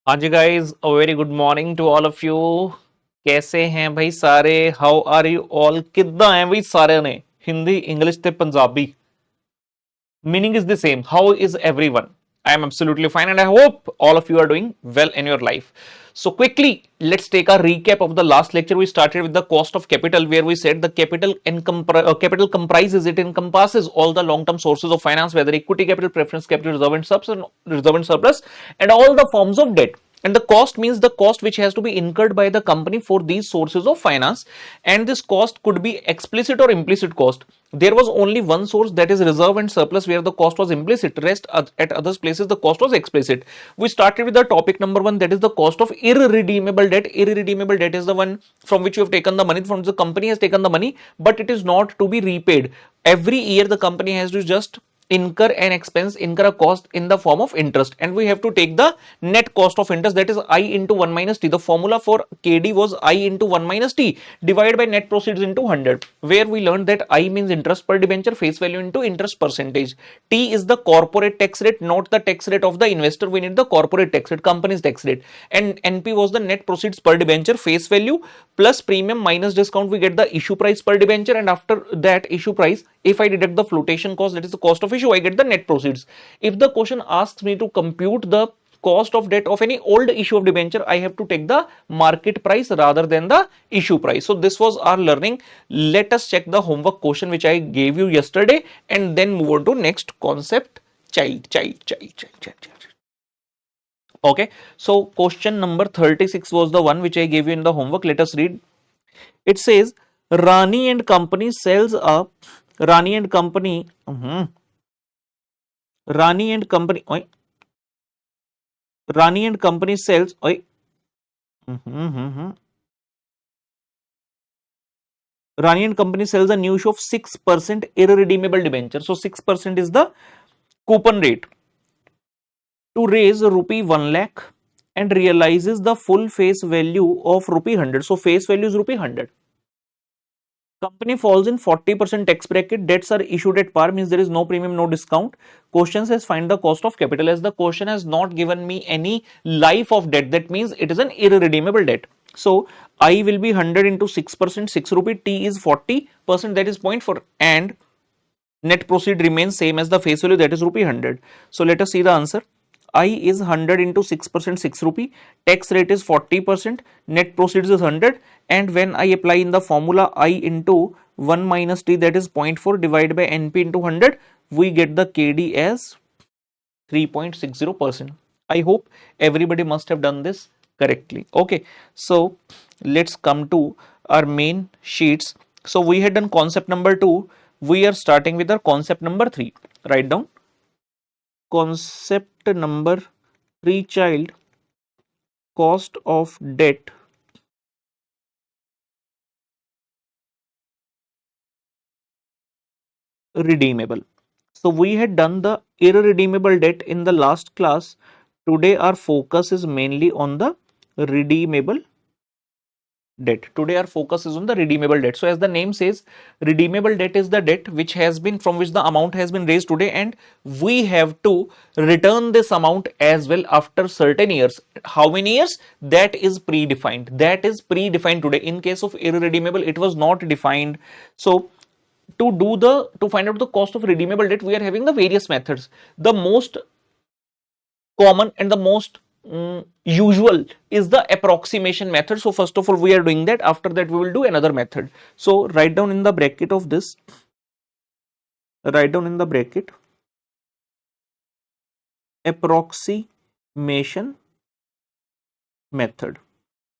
हाँ जी guys, a very good morning to all of you. कैसे हैं भाई सारे? How are you all? किद्दां हैं भाई सारे ने? हिंदी, इंग्लिश ते Punjabi, meaning is the same. How is everyone? I am absolutely fine and I hope all of you are doing well in your life. So quickly, let's take a recap of the last lecture. We started with the cost of capital, where we said the capital comprises, it encompasses all the long-term sources of finance, whether equity capital, preference capital, reserve and surplus, and all the forms of debt. And the cost means the cost which has to be incurred by the company for these sources of finance, and this cost could be explicit or implicit cost. There was only one source, that is reserve and surplus, where the cost was implicit. Rest at other places the cost was explicit. We started with the topic number 1, that is the cost of irredeemable debt. Irredeemable debt is the one from which you have taken the money, from the company has taken the money, but it is not to be repaid. Every year the company has to just incur a cost in the form of interest, and we have to take the net cost of interest, that is I into 1 minus t. The formula for KD was I into 1 minus t divided by net proceeds into 100, where we learned that I means interest per debenture, face value into interest percentage. T is the corporate tax rate, not the tax rate of the investor. We need the corporate tax rate, company's tax rate. And NP was the net proceeds per debenture, face value plus premium minus discount. We get the issue price per debenture, and after that issue price, if I deduct the flotation cost, that is the cost of issue, I get the net proceeds. If the question asks me to compute the cost of debt of any old issue of debenture, I have to take the market price rather than the issue price. So this was our learning. Let us check the homework question which I gave you yesterday, and then move on to next concept. Child. Okay, so question number 36 was the one which I gave you in the homework. Let us read. It says Rani and Company sells a Rani and Company Rani and Company oi, Rani and Company sells oi, Rani and Company sells a new issue of 6% irredeemable debenture. So 6% is the coupon rate to raise rupee 1 lakh and realizes the full face value of rupee 100. So face value is rupee 100. Company falls in 40% tax bracket. Debts are issued at par, means there is no premium, no discount. Question says find the cost of capital. As the question has not given me any life of debt, that means it is an irredeemable debt. So I will be 100 into 6%, 6 rupee. T is 40%, that is 0.4, and net proceed remains same as the face value, that is rupee 100. So let us see the answer. I is 100 into 6%, 6 rupee. Tax rate is 40%. Net proceeds is 100. And when I apply in the formula I into 1 minus t, that is 0.4 divided by NP into 100, we get the KD as 3.60%. I hope everybody must have done this correctly. Okay, so let's come to our main sheets. So we had done concept number 2. We are starting with our concept number 3. Write down concept number 3, child. Cost of debt redeemable. So we had done the irredeemable debt in the last class. Today our focus is mainly on the redeemable debt. Today our focus is on the redeemable debt. So as the name says, redeemable debt is the debt which has been, from which the amount has been raised today, and we have to return this amount as well after certain years. How many years? That is predefined. That is predefined today. In case of irredeemable, it was not defined. So to find out the cost of redeemable debt, we are having the various methods. The most common and the most usual is the approximation method. So first of all we are doing that. After that we will do another method. So write down in the bracket of this, write down in the bracket approximation method.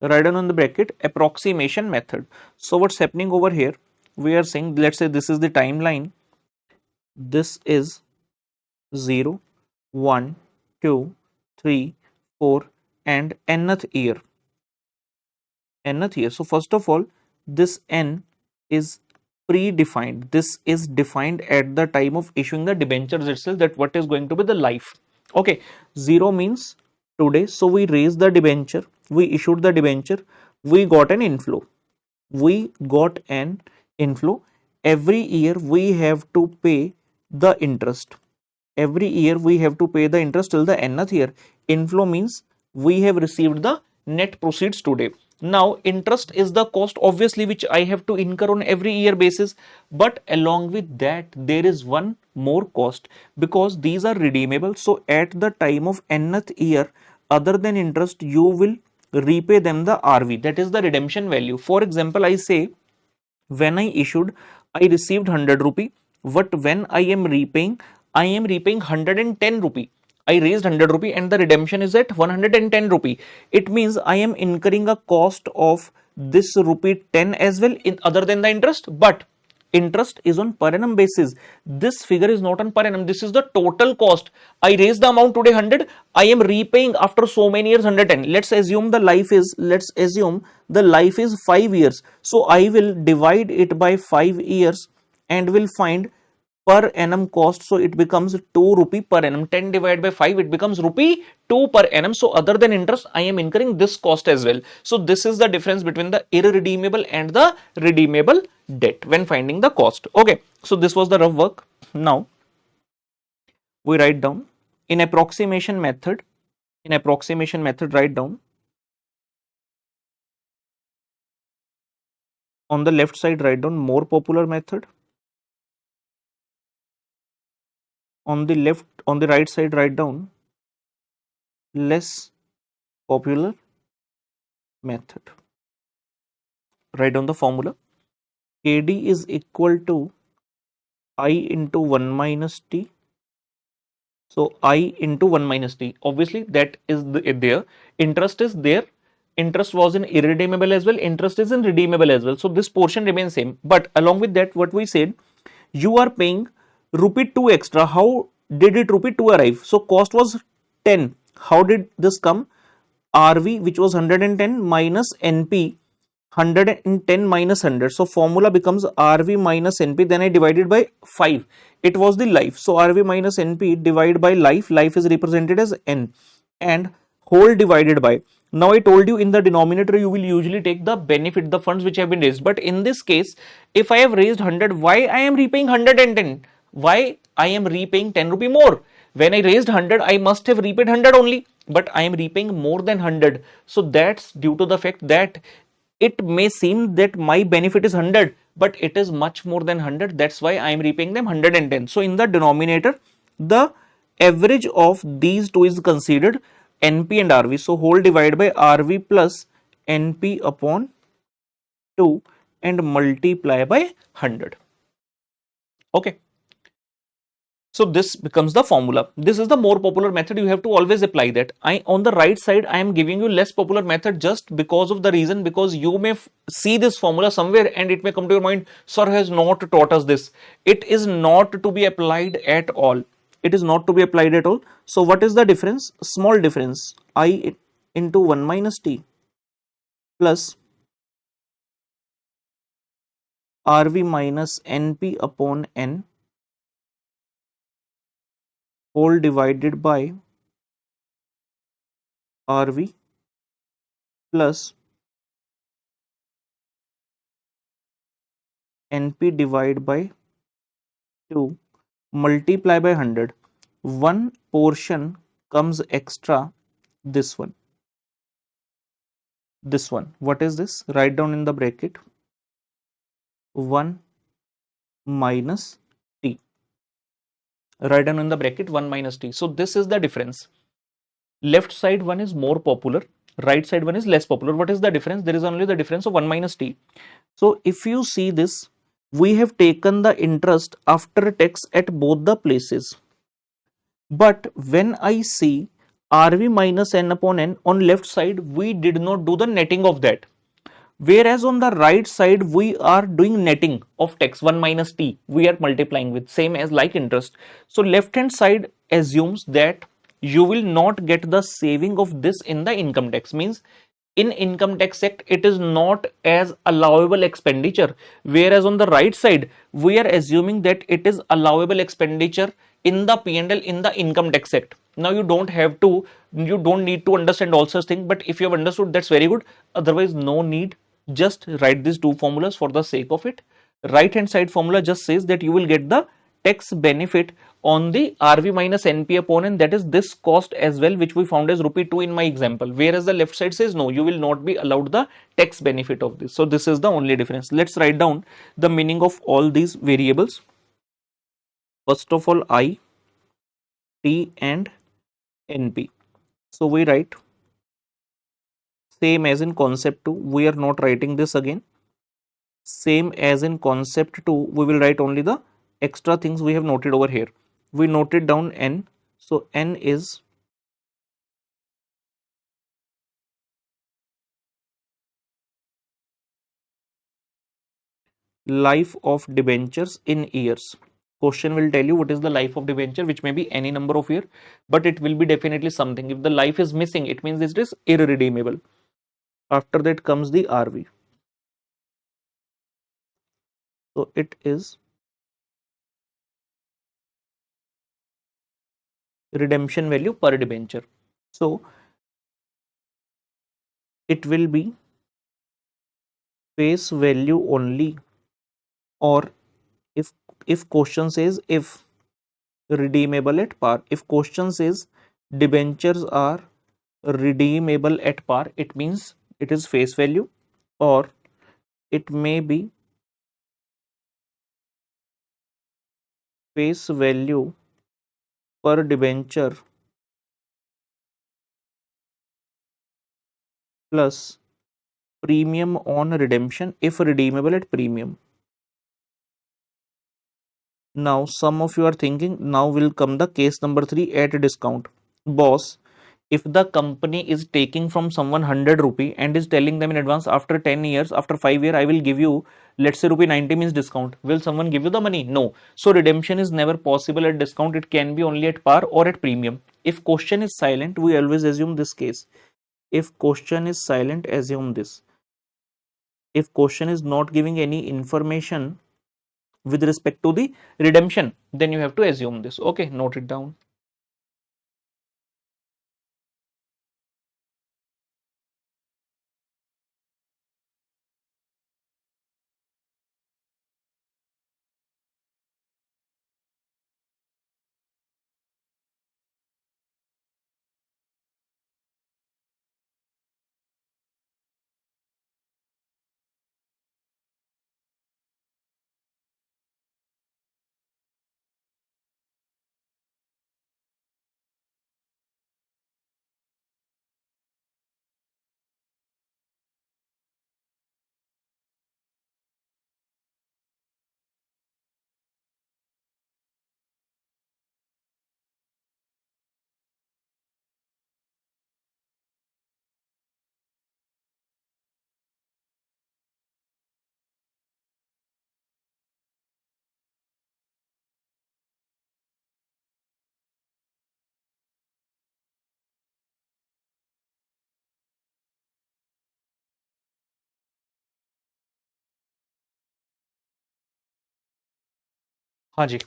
Write down in the bracket approximation method. So what's happening over here? We are saying, let's say this is the timeline. This is 0, 1, 2, 3, 4 and nth year. So first of all, this n is predefined. This is defined at the time of issuing the debentures itself, that what is going to be the life. Okay, 0 means today. So we raised the debenture, we issued the debenture, we got an inflow. Every year we have to pay the interest. Every year we have to pay the interest till the nth year. Inflow means we have received the net proceeds today. Now interest is the cost obviously which I have to incur on every year basis, but along with that there is one more cost because these are redeemable. So at the time of nth year, other than interest, you will repay them the RV, that is the redemption value. For example, I say when I issued, I received 100 rupee, but when I am repaying 110 rupee. I raised 100 rupee and the redemption is at 110 rupee. It means I am incurring a cost of this rupee 10 as well in other than the interest, but interest is on per annum basis. This figure is not on per annum. This is the total cost. I raised the amount today 100. I am repaying after so many years 110. Let's assume the life is 5 years. So I will divide it by 5 years and will find per annum cost. So it becomes 2 rupee per annum. 10 divided by 5, it becomes rupee 2 per annum. So other than interest, I am incurring this cost as well. So this is the difference between the irredeemable and the redeemable debt when finding the cost. Okay, so this was the rough work. Now we write down in approximation method. Write down on the left side, write down more popular method. On the right side, write down less popular method. Write down the formula. KD is equal to I into 1 minus T. So I into 1 minus T. Obviously that is there. Interest is there. Interest was in irredeemable as well. Interest is in redeemable as well. So this portion remains same. But along with that, what we said, you are paying rupee 2 extra. How did it rupee 2 arrive? So cost was 10. How did this come? RV, which was 110 minus NP, 110 minus 100. So formula becomes RV minus NP. Then I divided by 5. It was the life. So RV minus NP divided by life. Life is represented as N and whole divided by. Now I told you in the denominator you will usually take the benefit, the funds which have been raised. But in this case, if I have raised 100, why I am repaying 110? Why I am repaying 10 rupee more? When I raised 100, I must have repaid 100 only, but I am repaying more than 100. So that's due to the fact that it may seem that my benefit is 100, but it is much more than 100. That's why I am repaying them 110. So in the denominator, the average of these two is considered, NP and RV. So whole divided by RV plus NP upon 2 and multiply by 100. Okay. So this becomes the formula. This is the more popular method. You have to always apply that. On the right side, I am giving you less popular method just because of the reason, because you may see this formula somewhere and it may come to your mind, sir has not taught us this. It is not to be applied at all. It is not to be applied at all. So what is the difference? Small difference. I into 1 minus T plus RV minus NP upon N whole divided by RV plus NP divided by 2 multiply by 100. One portion comes extra, this one. What is this? Write down in the bracket 1 minus T. Write down in the bracket 1 minus T. So this is the difference. Left side one is more popular, right side one is less popular. What is the difference? There is only the difference of 1 minus T. So if you see this, we have taken the interest after tax at both the places. But when I see RV minus N upon N on left side, we did not do the netting of that. Whereas on the right side, we are doing netting of tax 1 minus T. We are multiplying with same as like interest. So left hand side assumes that you will not get the saving of this in the income tax. Means in income tax act, it is not as allowable expenditure. Whereas on the right side, we are assuming that it is allowable expenditure in the P&L in the income tax act. Now you don't need to understand all such things, but if you have understood, that's very good. Otherwise, no need. Just write these two formulas for the sake of it. Right hand side formula just says that you will get the tax benefit on the RV minus NP upon N, that is this cost as well, which we found as rupee 2 in my example, whereas the left side says no, you will not be allowed the tax benefit of this. So this is the only difference. Let's write down the meaning of all these variables. First of all, I, T and NP. So we write same as in concept 2, we are not writing this again. Same as in concept 2, we will write only the extra things we have noted over here. We noted down N, so N is life of debentures in years. Question will tell you what is the life of debenture, which may be any number of years, but it will be definitely something. If the life is missing, it means it is irredeemable. After that comes the RV. So it is redemption value per debenture. So it will be face value only, or if question says if redeemable at par, if question says debentures are redeemable at par, it means it is face value, or it may be face value per debenture plus premium on redemption if redeemable at premium. Now some of you are thinking, now will come the case number 3 at discount. Boss, if the company is taking from someone 100 rupee and is telling them in advance, after 10 years, after 5 years, I will give you, let's say rupee 90 means discount, will someone give you the money? No. So redemption is never possible at discount. It can be only at par or at premium. If question is silent, we always assume this case. If question is silent, assume this. If question is not giving any information with respect to the redemption, then you have to assume this. Okay, note it down. Haji,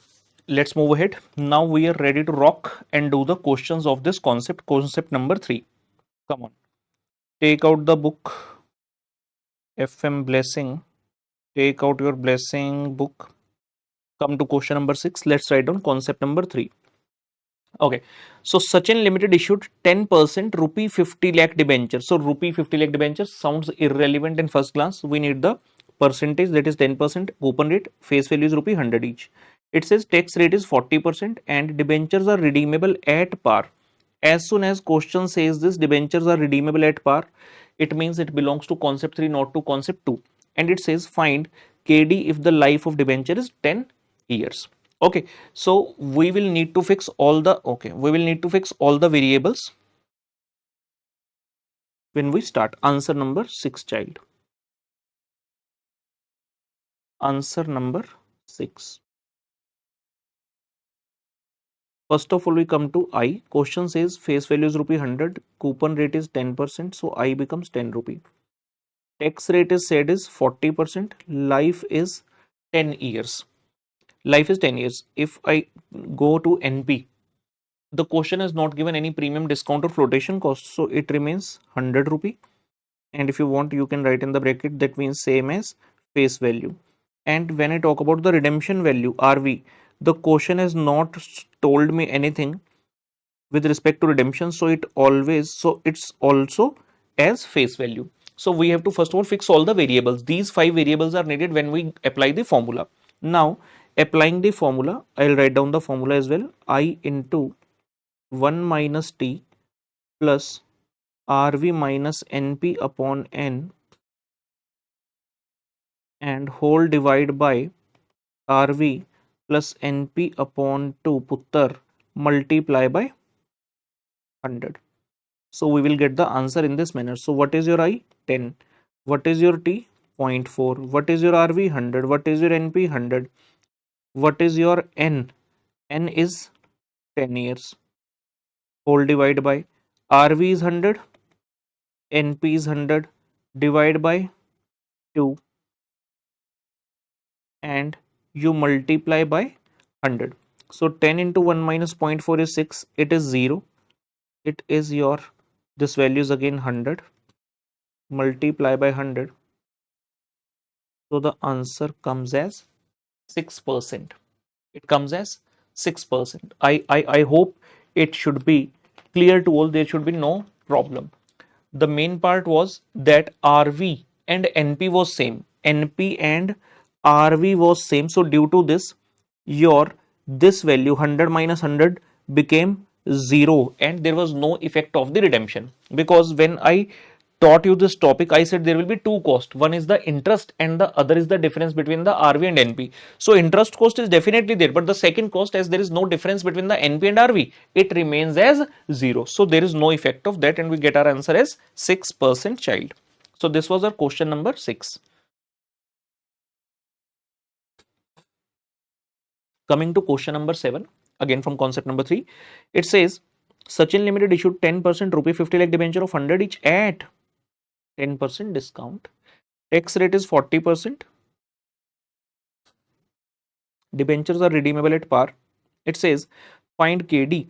let's move ahead. Now we are ready to rock and do the questions of this concept number 3. Come on, take out the book, FM Blessing, take out your blessing book. Come to question number 6. Let's write down concept number 3. Okay, so Sachin Limited issued 10% rupee 50 lakh debenture. So rupee 50 lakh debenture sounds irrelevant in first glance. We need the percentage, that is 10%, coupon rate, face value is rupee 100 each. It says tax rate is 40% and debentures are redeemable at par. As soon as question says this debentures are redeemable at par, it means it belongs to concept 3, not to concept 2. And it says find KD if the life of debenture is 10 years. Okay, so we will need to fix all the variables when we start. Answer number 6, child. Answer number 6. First of all, we come to I. Question says face value is rupee 100, coupon rate is 10%, so I becomes 10 rupee. Tax rate is said is 40%, life is 10 years. Life is 10 years. If I go to NP, the question has not given any premium, discount or flotation cost, so it remains 100 rupee. And if you want, you can write in the bracket, that means same as face value. And when I talk about the redemption value, RV, the question has not told me anything with respect to redemption, so it's also as face value. So we have to first of all fix all the variables. These 5 variables are needed when we apply the formula. Now applying the formula, I'll write down the formula as well. I into 1 minus t plus rv minus np upon n and whole divide by rv plus np upon 2 puttar multiply by 100. So we will get the answer in this manner. So what is your I? 10. What is your T? 0.4. What is your RV? 100. What is your NP? 100. What is your N? N is 10 years. Whole divide by RV is 100. NP is 100. Divide by 2 and you multiply by 100. So 10 into 1 minus 0.4 is 6. It is 0. It is your, this value is again 100. Multiply by 100. So the answer comes as 6%. It comes as 6%. I hope it should be clear to all. There should be no problem. The main part was that RV and NP was same. NP and RV was same. So due to this, your this value 100 minus 100 became 0 and there was no effect of the redemption, because when I taught you this topic, I said there will be two costs. One is the interest and the other is the difference between the RV and NP. So interest cost is definitely there, but the second cost, as there is no difference between the NP and RV, it remains as 0. So there is no effect of that and we get our answer as 6% child. So this was our question number 6. Coming to question number 7, again from concept number 3, it says Sachin Limited issued 10% rupee 50 lakh debenture of 100 each at 10% discount. Tax rate is 40%. Debentures are redeemable at par. It says find KD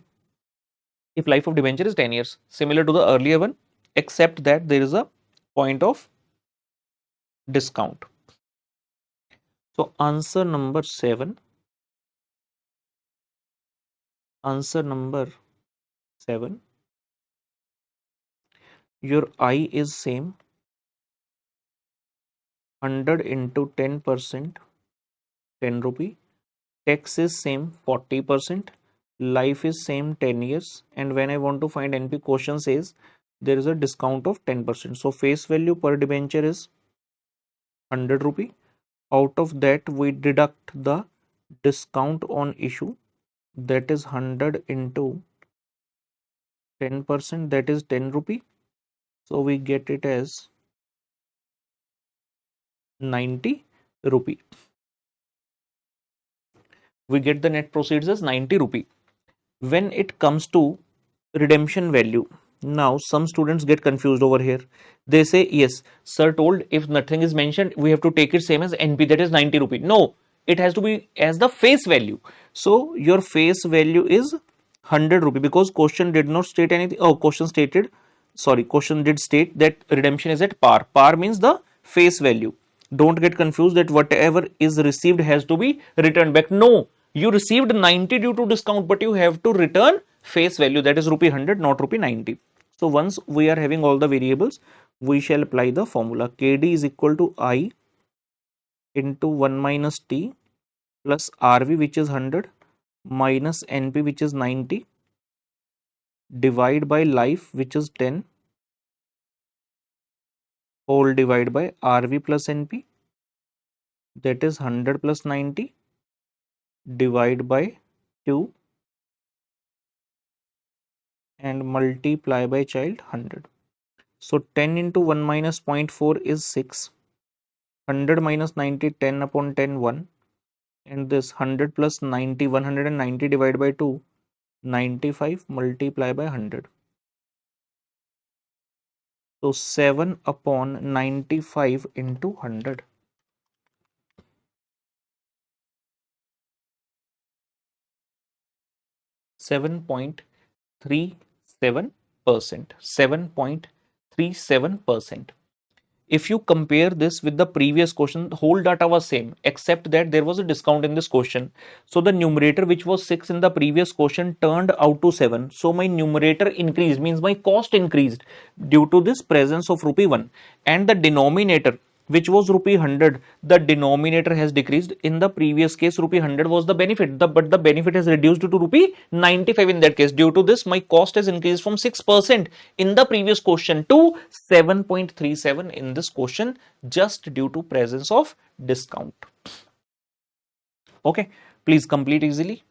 if life of debenture is 10 years, similar to the earlier one, except that there is a point of discount. So answer number 7. Answer number 7. Your I is same. 100 into 10%, 10 rupee. Tax is same, 40%. Life is same, 10 years. And when I want to find NP, question says there is a discount of 10%. So face value per debenture is 100 rupee. Out of that we deduct the discount on issue, that is 100 into 10%, that is 10 rupee. So we get it as 90 rupee. We get the net proceeds as 90 rupee. When it comes to redemption value, now some students get confused over here. They say, yes, sir told if nothing is mentioned, we have to take it same as NP, that is 90 rupee. No, it has to be as the face value. So your face value is 100 rupee, because question did not state anything. Oh, question did state that redemption is at par. Par means the face value. Don't get confused that whatever is received has to be returned back. No, you received 90 due to discount, but you have to return face value, that is rupee 100, not rupee 90. So once we are having all the variables, we shall apply the formula. KD is equal to I into 1 minus T plus RV, which is 100, minus NP, which is 90, divide by life, which is 10, whole divide by RV plus NP, that is 100 plus 90, divide by 2 and multiply by child 100. So 10 into 1 minus 0.4 is 6. 100 minus 90, 10 upon 10, 1. And this 100 plus 90, 190 divided by 2, 95 multiply by 100. So 7 upon 95 into 100. 7.37%. 7.37%. if you compare this with the previous question, the whole data was same except that there was a discount in this question. So the numerator which was 6 in the previous question turned out to 7. So my numerator increased, means my cost increased due to this presence of rupee 1. And the denominator which was rupee 100, the denominator has decreased. In the previous case rupee 100 was the benefit, but the benefit has reduced to rupee 95 in that case. Due to this my cost has increased from 6% in the previous question to 7.37 in this question, just due to presence of discount. Okay, please complete easily.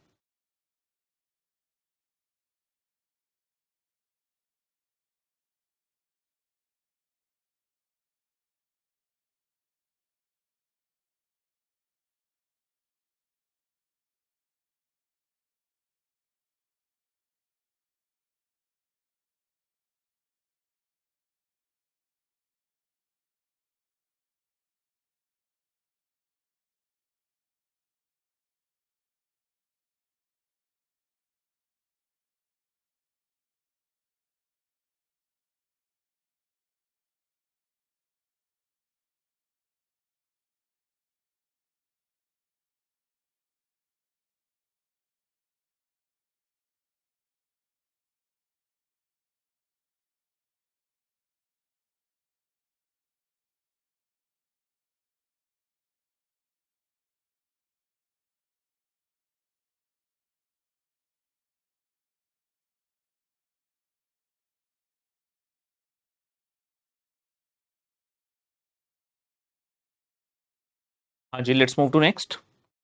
Haji, let's move to next.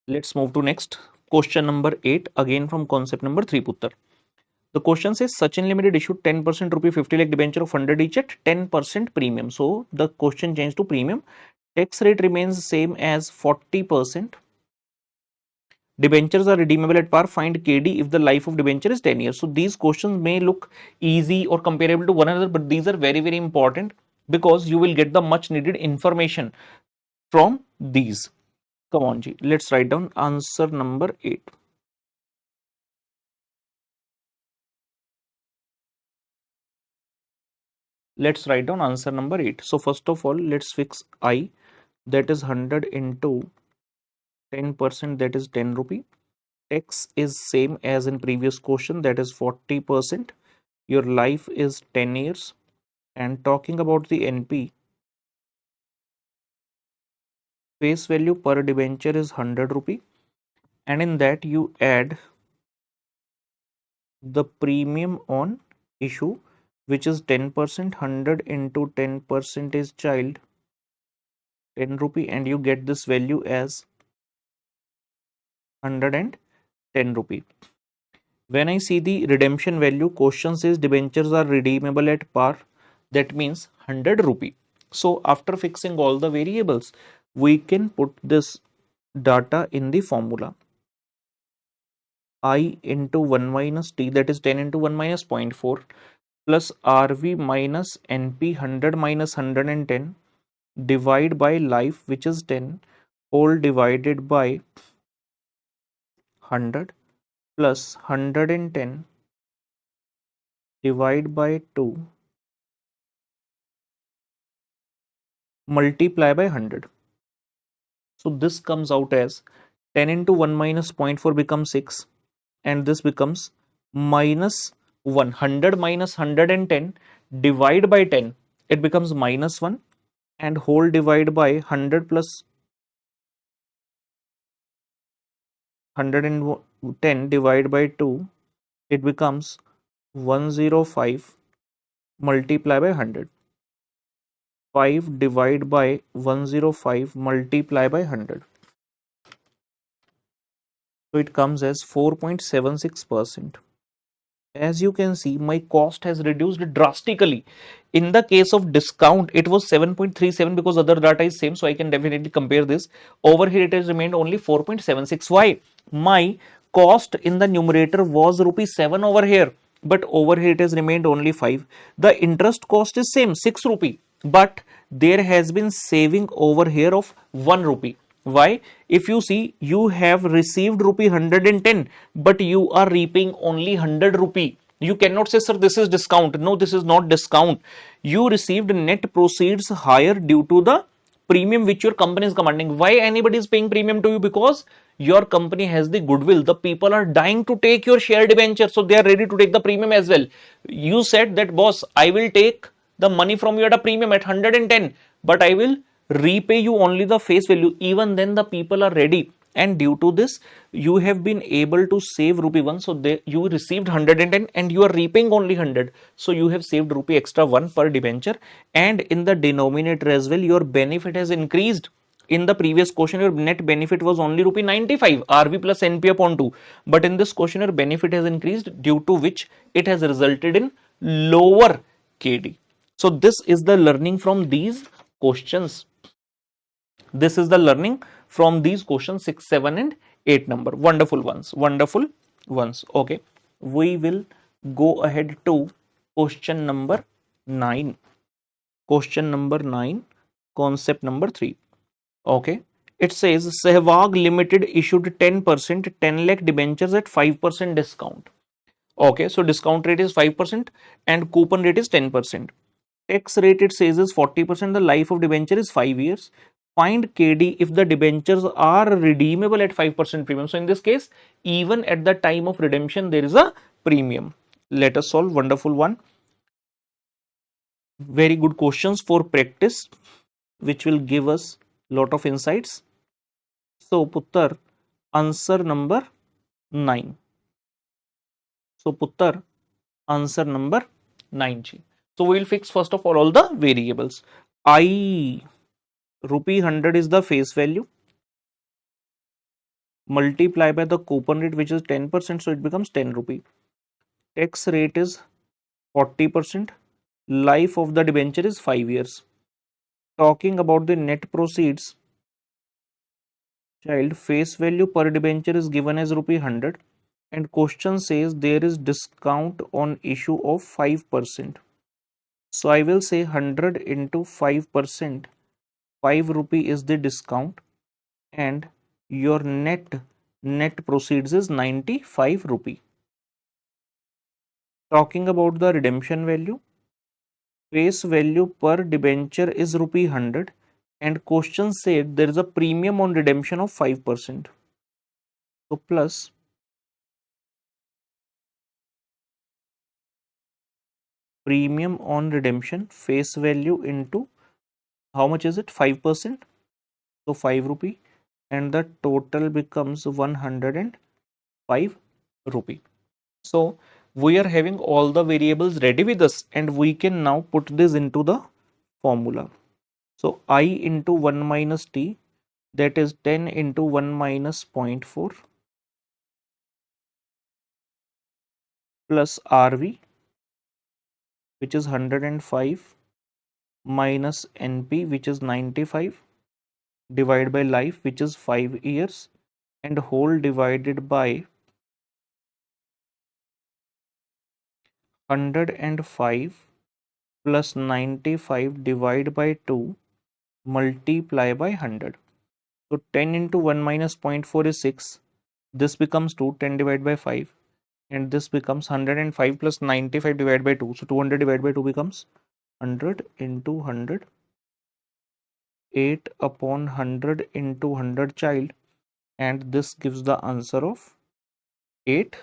Let's move to next. Question number 8, again from concept number 3, Puttar. The question says Sachin Limited issued 10% rupee 50 lakh debenture of 100 each at 10% premium. So the question changed to premium. Tax rate remains same as 40%. Debentures are redeemable at par. Find KD if the life of debenture is 10 years. So these questions may look easy or comparable to one another, but these are very, very important because you will get the much needed information from these. Come on, Ji. Let's write down answer number 8. Let's write down answer number 8. So first of all, let's fix I, that is 100 into 10%, that is 10 rupee. Tax is same as in previous question, that is 40%. Your life is 10 years. And talking about the NP, face value per debenture is 100 rupee. And in that you add the premium on issue, which is 10%. 100 into 10% is child 10 rupee, and you get this value as 110 rupee. When I see the redemption value, question says debentures are redeemable at par, that means 100 rupee. So after fixing all the variables, we can put this data in the formula. I into 1 minus T, that is 10 into 1 minus 0.4, plus RV minus NP 100 minus 110, divide by life, which is 10, whole divided by 100, plus 110 divide by 2 multiply by 100. So this comes out as 10 into 1 minus 0.4 becomes 6, and this becomes minus 100 minus 110 divide by 10, it becomes minus 1, and whole divide by 100 plus 110 divide by 2, it becomes 105 multiply by 100. 5 divide by 105 multiply by 100. So it comes as 4.76%. As you can see, my cost has reduced drastically. In the case of discount, it was 7.37 because other data is same, so I can definitely compare this. Over here, it has remained only 4.76. Why? My cost in the numerator was rupees 7 over here, but over here it has remained only 5. The interest cost is same, 6 rupee, but there has been saving over here of 1 rupee. Why? If you see, you have received rupee 110, but you are reaping only 100 rupee. You cannot say, sir, this is discount. No, this is not discount. You received net proceeds higher due to the premium which your company is commanding. Why anybody is paying premium to you? Because your company has the goodwill. The people are dying to take your share debenture, so they are ready to take the premium as well. You said that, boss, I will take the money from you at a premium at 110, but I will repay you only the face value. Even then the people are ready, and due to this you have been able to save rupee 1. So you received 110 and you are repaying only 100, so you have saved rupee extra 1 per debenture. And in the denominator as well, your benefit has increased. In the previous question your net benefit was only rupee 95 RV plus NP upon 2, but in this question your benefit has increased, due to which it has resulted in lower KD. So this is the learning from these questions. This is the learning from these questions 6, 7 and 8 number. Wonderful ones. Wonderful ones. Okay. We will go ahead to question number 9. Question number 9. Concept number 3. Okay. It says Sehwag Limited issued 10% 10 lakh debentures at 5% discount. Okay. So discount rate is 5% and coupon rate is 10%. Tax rate it says is 40%. The life of debenture is 5 years. Find KD if the debentures are redeemable at 5% premium. So in this case, even at the time of redemption, there is a premium. Let us solve. Wonderful one. Very good questions for practice, which will give us lot of insights. So Puttar, answer number 9. So Puttar, answer number 9. So we will fix first of all the variables. I rupee 100 is the face value, multiply by the coupon rate which is 10%, so it becomes 10 rupee. Tax rate is 40%. Life of the debenture is 5 years. Talking about the net proceeds, child, face value per debenture is given as rupee 100 and question says there is discount on issue of 5%. So I will say 100 into 5%, 5 rupee is the discount, and your net proceeds is 95 rupee. Talking about the redemption value, face value per debenture is rupee 100 and question said there is a premium on redemption of 5%. So plus premium on redemption, face value into how much is it? 5%. So 5 rupee, and the total becomes 105 rupee. So we are having all the variables ready with us and we can now put this into the formula. So I into 1 minus t, that is 10 into 1 minus 0.4 plus RV, which is 105, minus NP, which is 95, divided by life, which is 5 years, and whole divided by 105 plus 95 divided by 2 multiply by 100. So 10 into 1 minus 0.4 is 6. This becomes 2, 10 divided by 5. And this becomes 105 plus 95 divided by 2. So 200 divided by 2 becomes 100 into 100. 8 upon 100 into 100, child. And this gives the answer of 8%.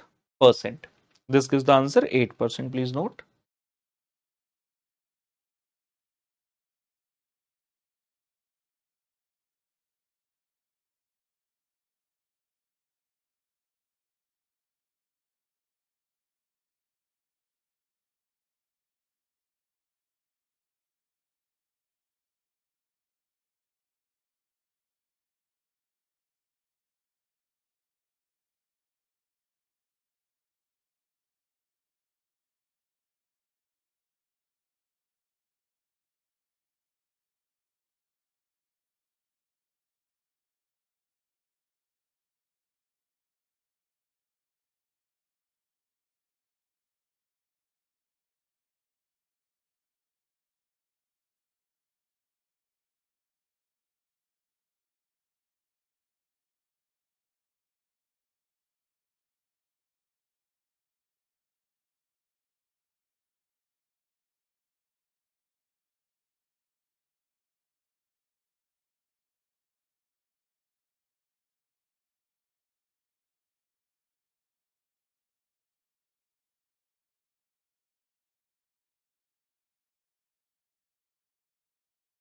This gives the answer 8%. Please note.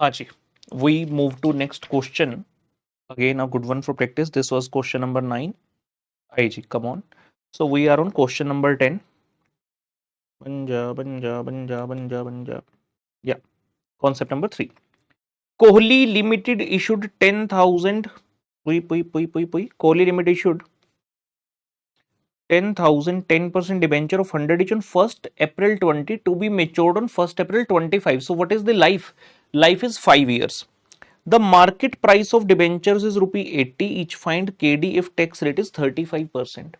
Aji, we move to next question. Again, a good one for practice. This was question number 9. IG, come on. So we are on question number 10. Banja. Yeah, concept number 3. Kohli Limited issued 10,000. Kohli Limited issued 10,000 10% debenture of 100 each on 1st April 20 to be matured on 1st April 25. So what is the life? Life is 5 years. The market price of debentures is rupee 80 each. Find KD if tax rate is 35%.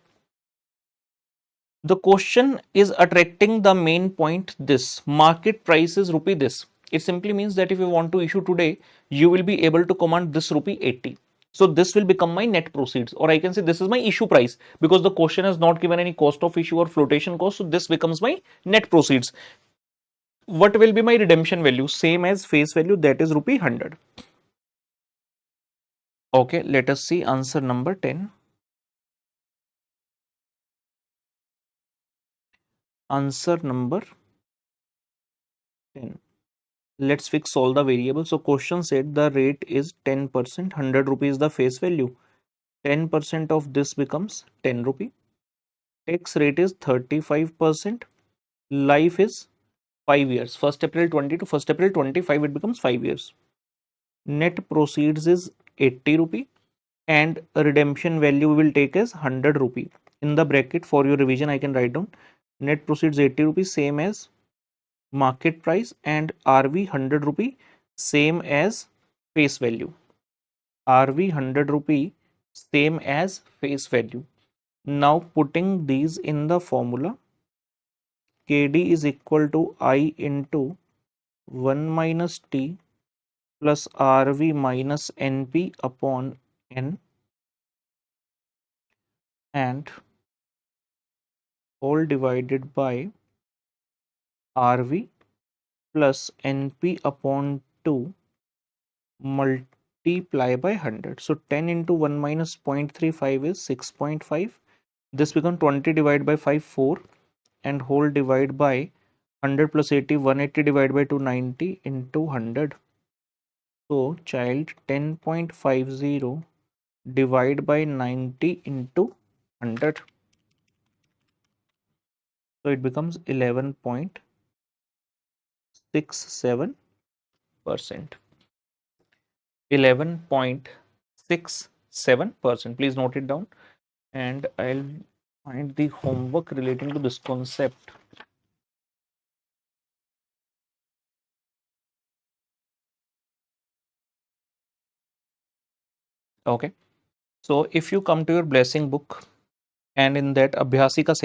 The question is attracting the main point. This market price is rupee this. It simply means that if you want to issue today, you will be able to command this rupee 80. So this will become my net proceeds, or I can say this is my issue price, because the question has not given any cost of issue or flotation cost. So this becomes my net proceeds. What will be my redemption value? Same as face value, that is rupee 100. Okay, let us see answer number 10. Answer number 10. Let's fix all the variables. So question said the rate is 10%, 100 rupees the face value. 10% of this becomes 10 rupee. Tax rate is 35%. Life is 5 years. 1st April 20 to 1st April 25, it becomes 5 years. Net proceeds is 80 rupee and redemption value we will take as 100 rupee. In the bracket for your revision, I can write down net proceeds 80 rupees, same as market price, and RV 100 rupee, same as face value. RV 100 rupee, same as face value. Now putting these in the formula, KD is equal to I into 1 minus T plus RV minus NP upon N, and all divided by RV plus NP upon 2 multiply by 100. So 10 into 1 minus 0.35 is 6.5. This becomes 20 divided by 5, 4, and whole divide by 100 plus 80, 180 divided by 290 into 100. So child, 10.50 divide by 90 into 100. So it becomes 11.67%. 11.67%. Please note it down, and I'll find the homework relating to this concept. Okay, so if you come to your blessing book, and in that Abhyasika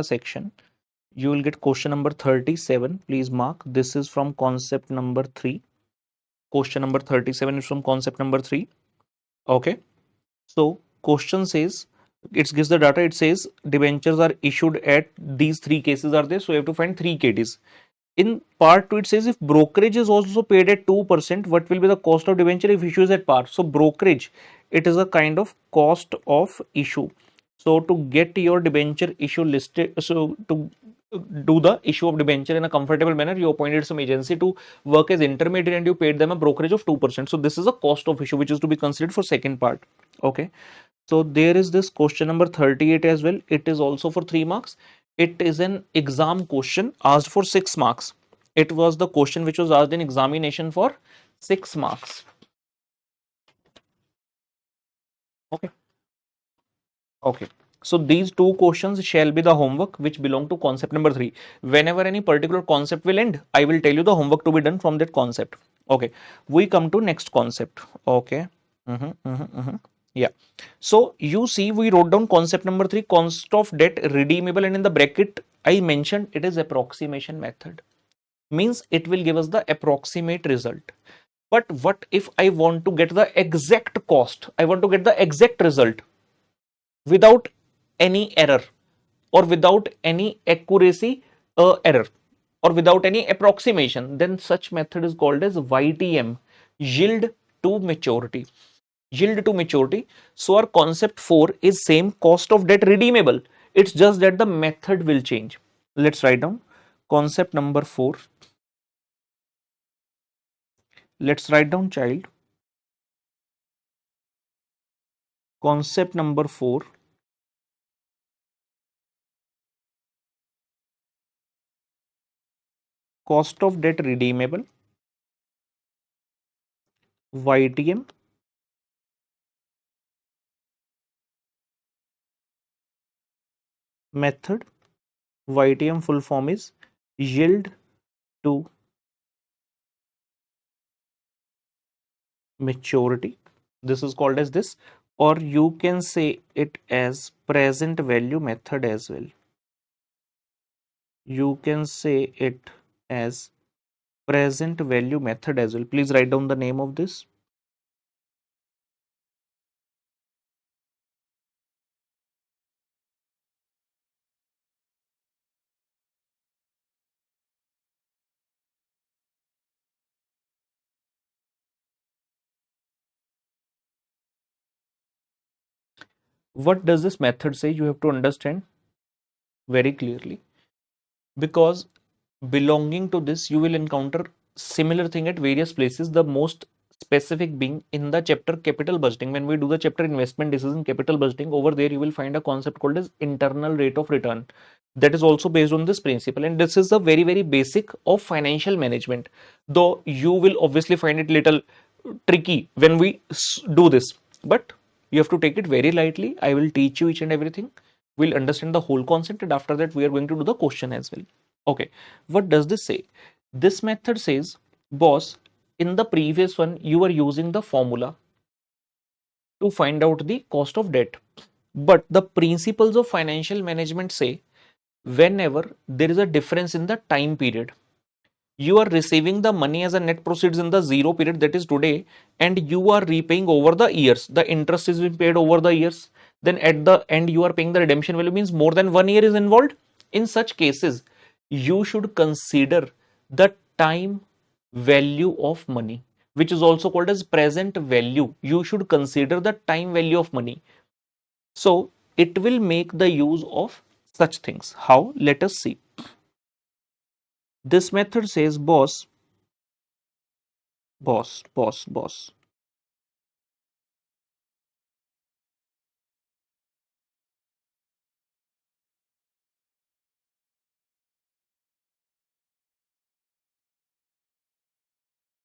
section, you will get question number 37. Please mark, this is from concept number 3. Question number 37 is from concept number 3. Okay, so question says, it gives the data. It says debentures are issued at these 3 cases are there, so you have to find 3 KDs. In part 2, it says if brokerage is also paid at 2%, what will be the cost of debenture if issue is at par? So brokerage, it is a kind of cost of issue. So to get your debenture issue listed, so to do the issue of debenture in a comfortable manner, you appointed some agency to work as intermediary and you paid them a brokerage of 2%. So this is a cost of issue which is to be considered for second part. Okay, so there is this question number 38 as well. It is also for 3 marks. It is an exam question asked for 6 marks. It was the question which was asked in examination for 6 marks. Okay. Okay. So these 2 questions shall be the homework which belong to concept number 3. Whenever any particular concept will end, I will tell you the homework to be done from that concept. Okay. We come to next concept. Okay. Yeah. So you see, we wrote down concept number 3, cost of debt redeemable, and in the bracket I mentioned it is approximation method. Means it will give us the approximate result. But what if I want to get the exact cost? I want to get the exact result without any error, or without any accuracy error, or without any approximation. Then such method is called as YTM, yield to maturity. Yield to maturity. So our concept 4 is same, cost of debt redeemable. It's just that the method will change. Let's write down concept number 4. let's write down child. Concept number 4. Cost of debt redeemable. YTM. Method. YTM full form is yield to maturity. This is called as this, or you can say it as present value method as well. You can say it as present value method as well. Please write down the name of this. What does this method say? You have to understand very clearly, because belonging to this you will encounter similar thing at various places, the most specific being in the chapter capital budgeting. When we do the chapter investment decision capital budgeting, over there you will find a concept called as internal rate of return, that is also based on this principle, and this is the very very basic of financial management, though you will obviously find it little tricky when we do this, but you have to take it very lightly. I will teach you each and everything, we'll understand the whole concept, and after that we are going to do the question as well. Okay, what does this say? This method says, boss, in the previous one you were using the formula to find out the cost of debt, but the principles of financial management say whenever there is a difference in the time period, you are receiving the money as a net proceeds in the zero period, that is today, and you are repaying over the years, the interest is being paid over the years, then at the end you are paying the redemption value, means more than 1 year is involved. In such cases you should consider the time value of money, which is also called as present value. You should consider the time value of money, so it will make the use of such things. How? Let us see. This method says, boss,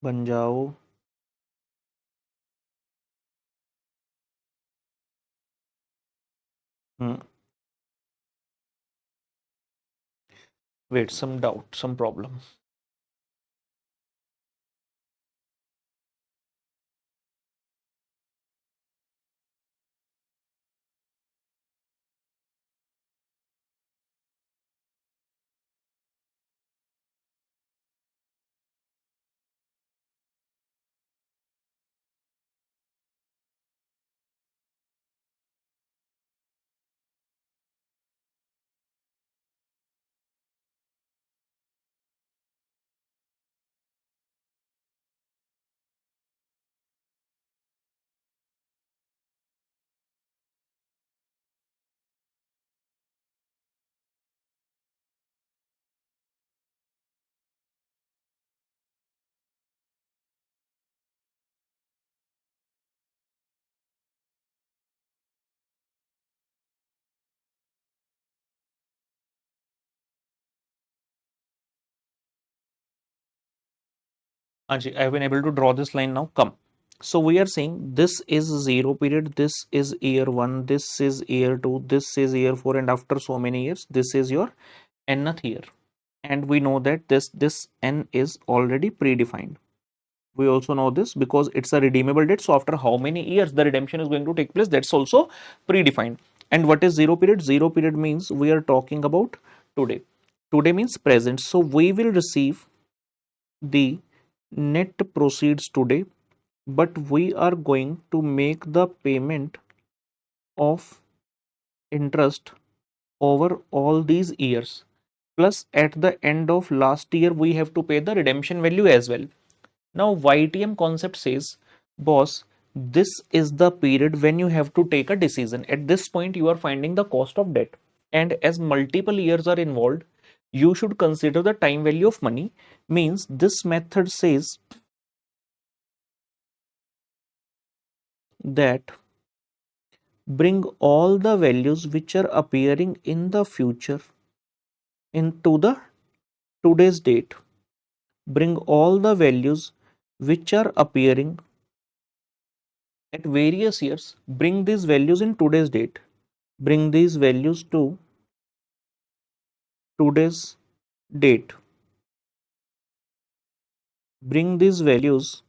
बन जाओ। Wait, some doubt, some problem. Anji, I have been able to draw this line now. Come. So we are saying this is zero period, this is year one, this is year two, this is year four, and after so many years, this is your nth year. And we know that this n is already predefined. We also know this because it's a redeemable debt. So after how many years the redemption is going to take place, that's also predefined. And what is zero period? Zero period means we are talking about today. Today means present. So we will receive the net proceeds today, but we are going to make the payment of interest over all these years. Plus, at the end of last year, we have to pay the redemption value as well. Now, YTM concept says, boss, this is the period when you have to take a decision. At this point, you are finding the cost of debt. And as multiple years are involved, you should consider the time value of money. Means this method says that bring all the values which are appearing in the future into the today's date. Bring all the values which are appearing at various years. Bring these values in today's date. Bring these values to today's date. Bring these values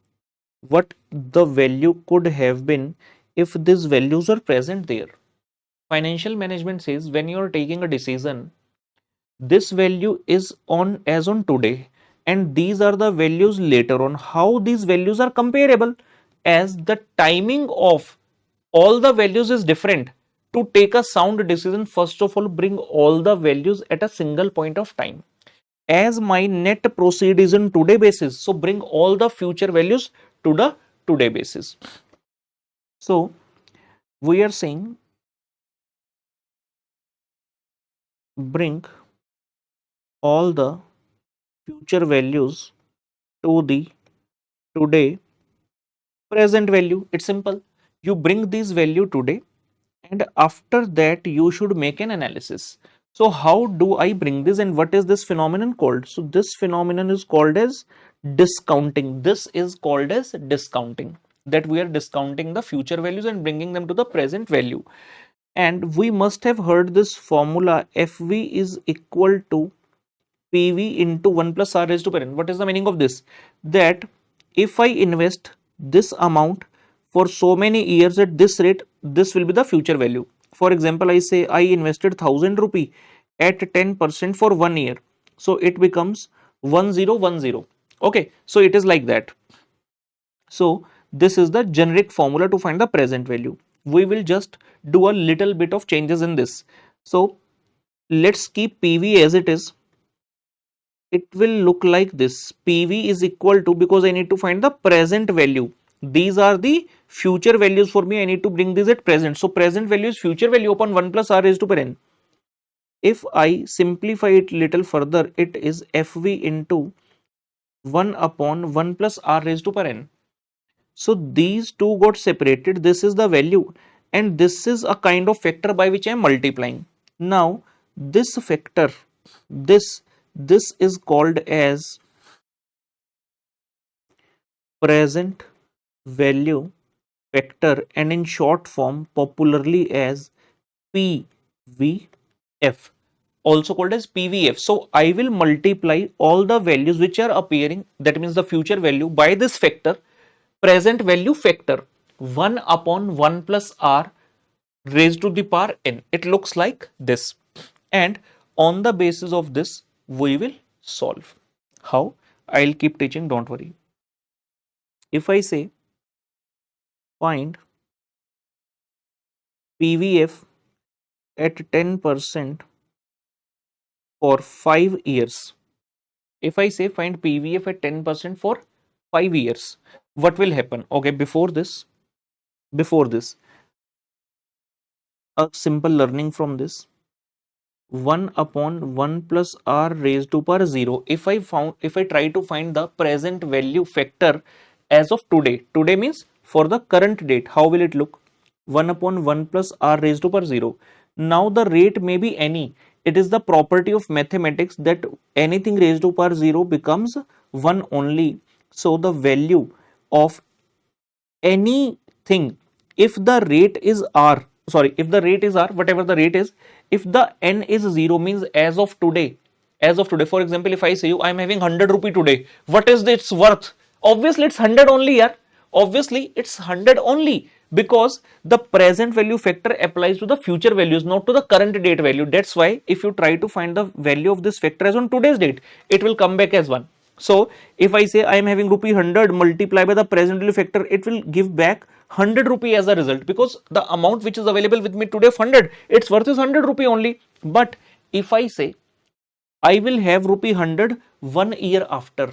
what the value could have been if these values are present there. Financial management says when you are taking a decision, this value is on as on today, and these are the values later on. How these values are comparable, as the timing of all the values is different. To take a sound decision, first of all bring all the values at a single point of time. As my net proceed is on today basis, so bring all the future values to the today basis. So we are saying bring all the future values to the today present value. It's simple. You bring this value today, and after that you should make an analysis. So how do I bring this, and what is this phenomenon called? So this phenomenon is called as discounting. This is called as discounting, that we are discounting the future values and bringing them to the present value. And we must have heard this formula, FV is equal to PV into 1 plus R raised to power n. What is the meaning of this? That if I invest this amount for so many years at this rate, this will be the future value. For example, I say I invested 1000 rupee at 10% for 1 year. So it becomes 1010. Okay, so it is like that. So this is the generic formula to find the present value. We will just do a little bit of changes in this. So let's keep PV as it is. It will look like this. PV is equal to, because I need to find the present value. These are the future values for me. I need to bring this at present. So present value is future value upon 1 plus R raised to power n. If I simplify it little further, it is FV into 1 upon 1 plus R raised to power n. So these two got separated. This is the value, and this is a kind of factor by which I am multiplying. Now this factor, this is called as present value factor, and in short form popularly as PVF, also called as PVF. So I will multiply all the values which are appearing, that means the future value, by this factor, present value factor, 1 upon 1 plus R raised to the power n. It looks like this, and on the basis of this we will solve. How? I'll keep teaching, don't worry. If I say find PVF at 10% for 5 years. If I say find PVF at 10% for 5 years, what will happen? Okay, before this, a simple learning from this, 1 upon 1 plus R raised to power 0. If I try to find the present value factor as of today, today means for the current date, how will it look? 1 upon 1 plus R raised to power 0. Now the rate may be any. It is the property of mathematics that anything raised to power 0 becomes 1 only. So the value of anything, if the rate is R, whatever the rate is, if the n is 0, means as of today, for example, if I say you I am having 100 rupee today, what is its worth? Obviously it's 100 only, yeah. Obviously it's 100 only, because the present value factor applies to the future values, not to the current date value. That's why if you try to find the value of this factor as on today's date, it will come back as 1. So if I say I am having rupee 100 multiply by the present value factor, it will give back 100 rupee as a result, because the amount which is available with me today of 100, its worth is 100 rupee only. But if I say I will have rupee 100 1 year after,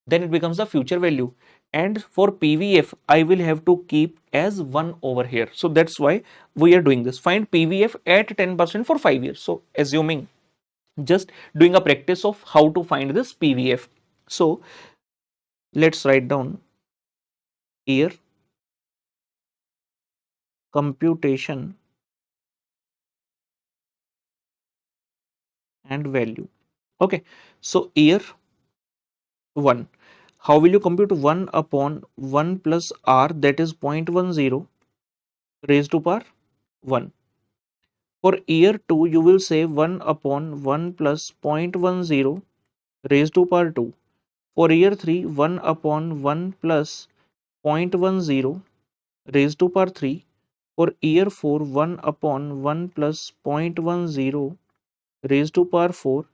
then it becomes the future value, and for PVF I will have to keep as 1 over here. So that's why we are doing this. Find PVF at 10% for 5 years. So assuming, just doing a practice of how to find this PVF. So let's write down here computation and value. Okay, so year 1. How will you compute 1 upon 1 plus r, that is 0.10 raised to power 1. For year 2, you will say 1 upon 1 plus 0.10 raised to power 2. For year 3, 1 upon 1 plus 0.10 raised to power 3. For year 4, 1 upon 1 plus 0.10 raised to power 4.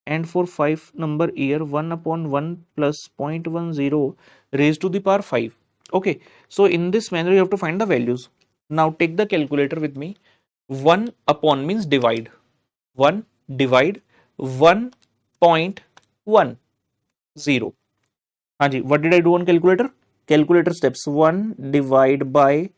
And for 5 number year, 1 upon 1 plus 0.10 raised to the power 5. Okay, so in this manner you have to find the values. Now take the calculator with me. 1 upon means divide. 1 divide 1.10. हाँ जी, what did I do on calculator? Calculator steps. 1 divide by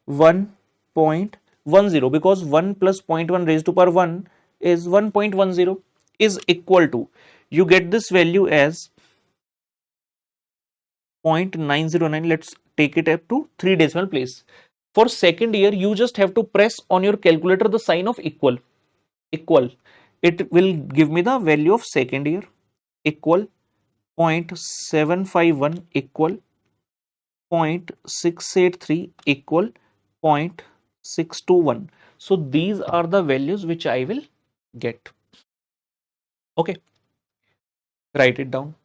1.10, because 1 plus 0.1 raised to power 1 is 1.10 is equal to, you get this value as 0.909. Let's take it up to 3 decimal place. For second year, you just have to press on your calculator the sign of equal. It will give me the value of second year. Equal 0.751 equal 0.683 equal 0.621. So these are the values which I will get. Okay, write it down.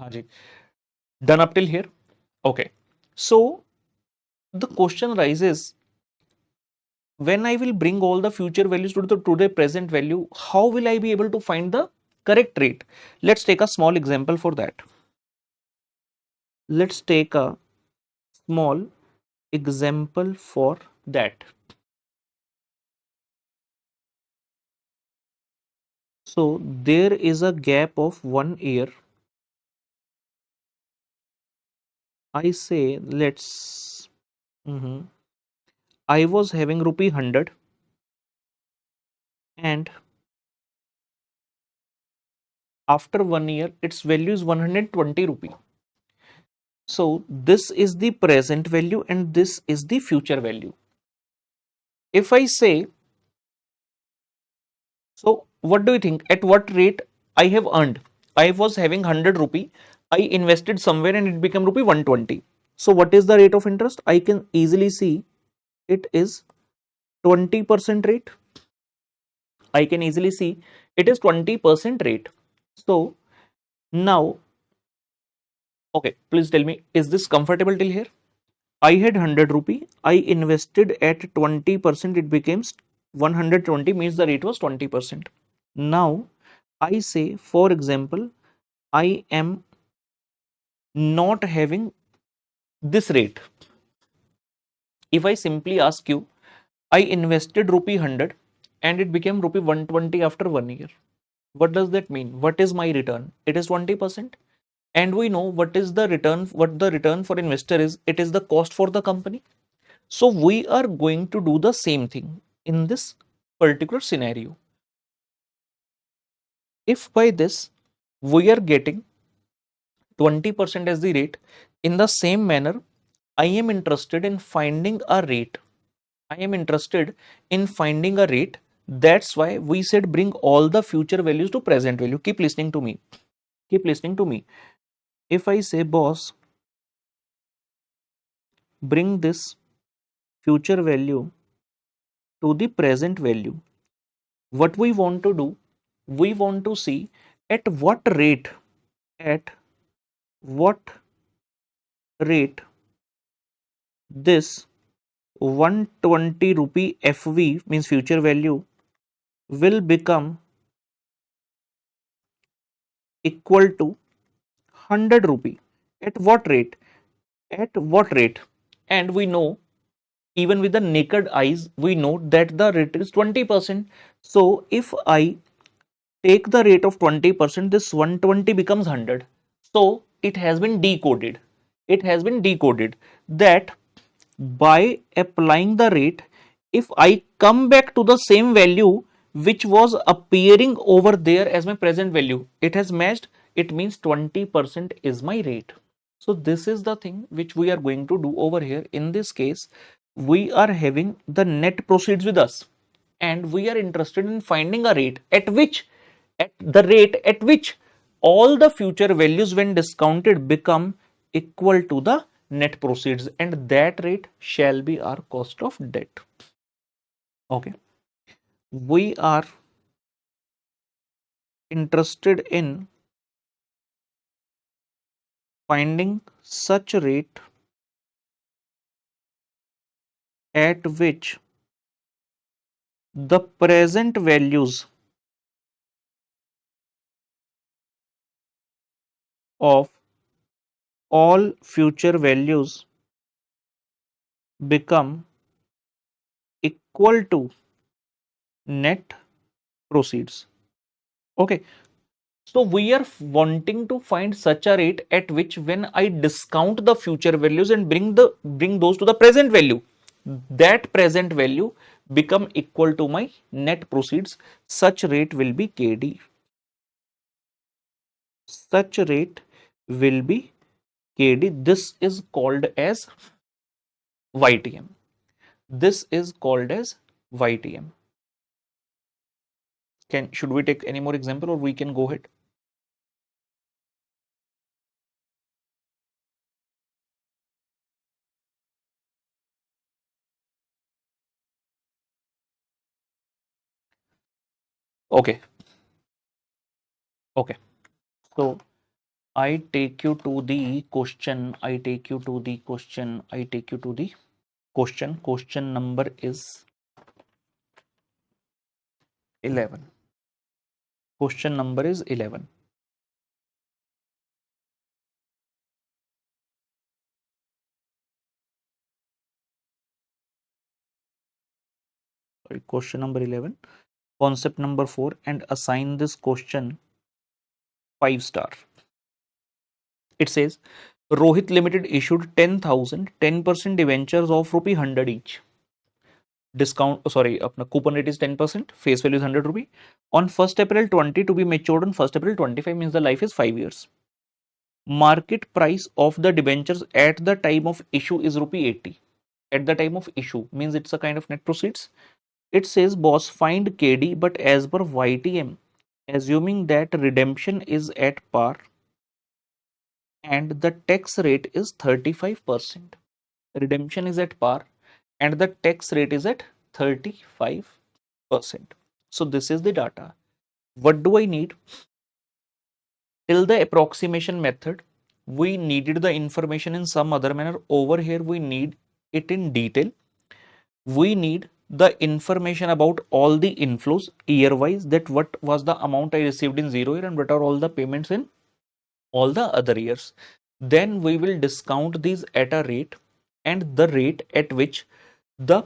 Haji. Done up till here? Okay. So the question rises, when I will bring all the future values to the today present value, how will I be able to find the correct rate? Let's take a small example for that. Let's take a small example for that. So there is a gap of 1 year. I say let's I was having rupee 100 and after 1 year its value is 120 rupee. So this is the present value and this is the future value. If I say, so what do you think, at what rate I have earned? I was having 100 rupee, I invested somewhere and it became rupee 120. So what is the rate of interest? I can easily see it is 20% rate. I can easily see it is 20% rate. So now, okay, please tell me, is this comfortable till here? I had 100 rupee, I invested at 20%, it becomes 120, means the rate was 20%. Now I say, for example, I am not having this rate. If I simply ask you, I invested rupee 100 and it became rupee 120 after 1 year. What does that mean? What is my return? It is 20%. And we know what is the return, what the return for investor is, it is the cost for the company. So we are going to do the same thing in this particular scenario. If by this we are getting 20% as the rate, in the same manner, I am interested in finding a rate. I am interested in finding a rate. That's why we said bring all the future values to present value. Keep listening to me. Keep listening to me. If I say, boss, bring this future value to the present value, what we want to do, we want to see at what rate this 120 rupee FV, means future value, will become equal to 100 rupee. At what rate? At what rate? And we know, even with the naked eyes, we know that the rate is 20%. So if I take the rate of 20%, this 120 becomes 100. So it has been decoded. It has been decoded that by applying the rate, if I come back to the same value which was appearing over there as my present value, it has matched, it means 20% is my rate. So this is the thing which we are going to do over here. In this case, we are having the net proceeds with us, and we are interested in finding a rate at the rate at which all the future values when discounted become equal to the net proceeds, and that rate shall be our cost of debt. Okay, we are interested in finding such a rate at which the present values of all future values become equal to net proceeds. Okay, so we are wanting to find such a rate at which when I discount the future values and bring those to the present value, that present value become equal to my net proceeds. Such rate will be KD. Such rate will be KD. This is called as YTM. This is called as YTM. Should we take any more example, or we can go ahead? Okay. Okay. So I take you to the question. I take you to the question. I take you to the question. Question number is 11. Question number is 11. Sorry, question number 11. Concept number 4, and assign this question 5 star. It says Rohit Limited issued 10,000 10% debentures of rupee 100 each. Discount, sorry, अपना coupon rate is 10%, face value is 100 rupee. On 1st April 20 to be matured on 1st April 25, means the life is 5 years. Market price of the debentures at the time of issue is rupee 80. At the time of issue means it's a kind of net proceeds. It says, boss, find KD, but as per YTM, assuming that redemption is at par and the tax rate is 35%. Redemption is at par and the tax rate is at 35%. So this is the data. What do I need? Till the approximation method, we needed the information in some other manner. Over here, we need it in detail. We need the information about all the inflows year wise, that what was the amount I received in 0 year and what are all the payments in all the other years. Then we will discount these at a rate, and the rate at which the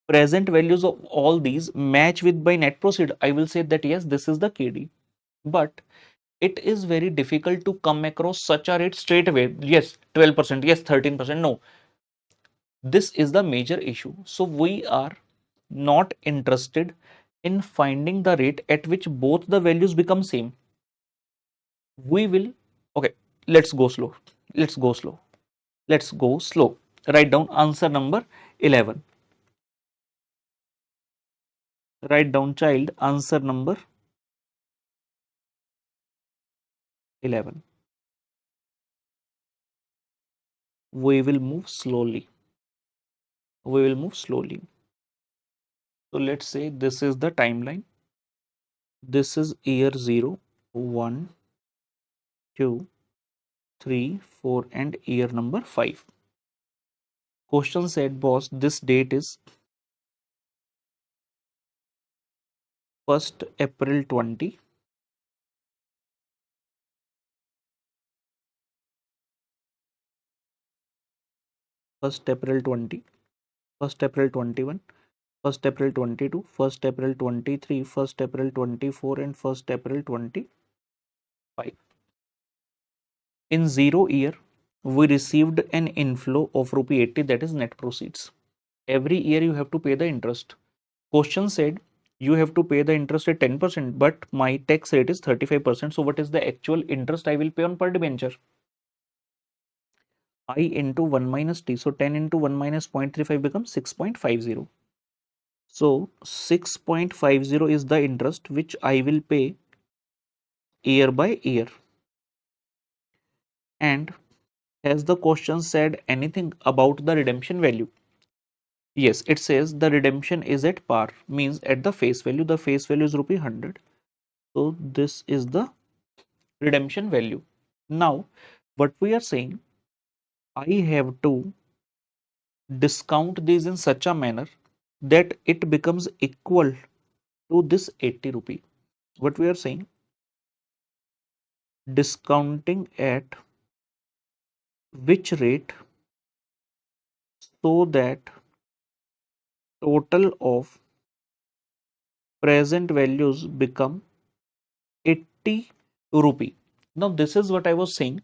present values of all these match with my net proceed, I will say that yes, this is the KD. But it is very difficult to come across such a rate straight away. Yes, 12%, yes, 13%. No, this is the major issue. So we are not interested in finding the rate at which both the values become same. We will, okay, let's go slow. Let's go slow. Let's go slow. Write down answer number 11. Write down, child, answer number 11. We will move slowly. We will move slowly. So let's say this is the timeline. This is year 0, 1, 2, 3, 4, and year number 5. Question said, boss, this date is 1st April 20. 1st April 20, 1st April 21, 1st April 22, 1st April 23, 1st April 24, and 1st April 25. In 0 year, we received an inflow of rupee 80, that is net proceeds. Every year you have to pay the interest. Question said you have to pay the interest at 10%, but my tax rate is 35%. So what is the actual interest I will pay on per debenture? I into 1 minus t. So 10 into 1 minus 0.35 becomes 6.50. So 6.50 is the interest which I will pay year by year. And has the question said anything about the redemption value? Yes, it says the redemption is at par, means at the face value. The face value is rupee 100. So this is the redemption value. Now, what we are saying, I have to discount these in such a manner that it becomes equal to this 80 rupee. What we are saying, discounting at which rate so that total of present values become 80 rupee. Now this is what I was saying.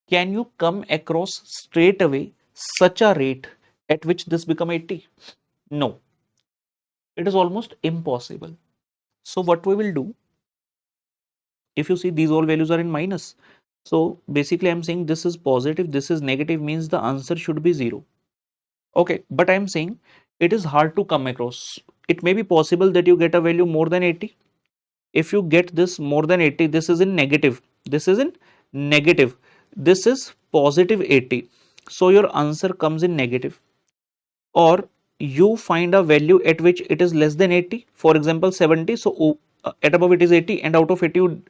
Can you come across straight away such a rate at which this become 80? No, it is almost impossible. So what we will do, if you see these all values are in minus, so basically I'm saying this is positive, this is negative, means the answer should be 0. Okay, but I'm saying it is hard to come across. It may be possible that you get a value more than 80. If you get this more than 80, this is in negative, this is in negative, this is positive 80. So your answer comes in negative. Or you find a value at which it is less than 80, for example 70. So at above it is 80, and out of 80 you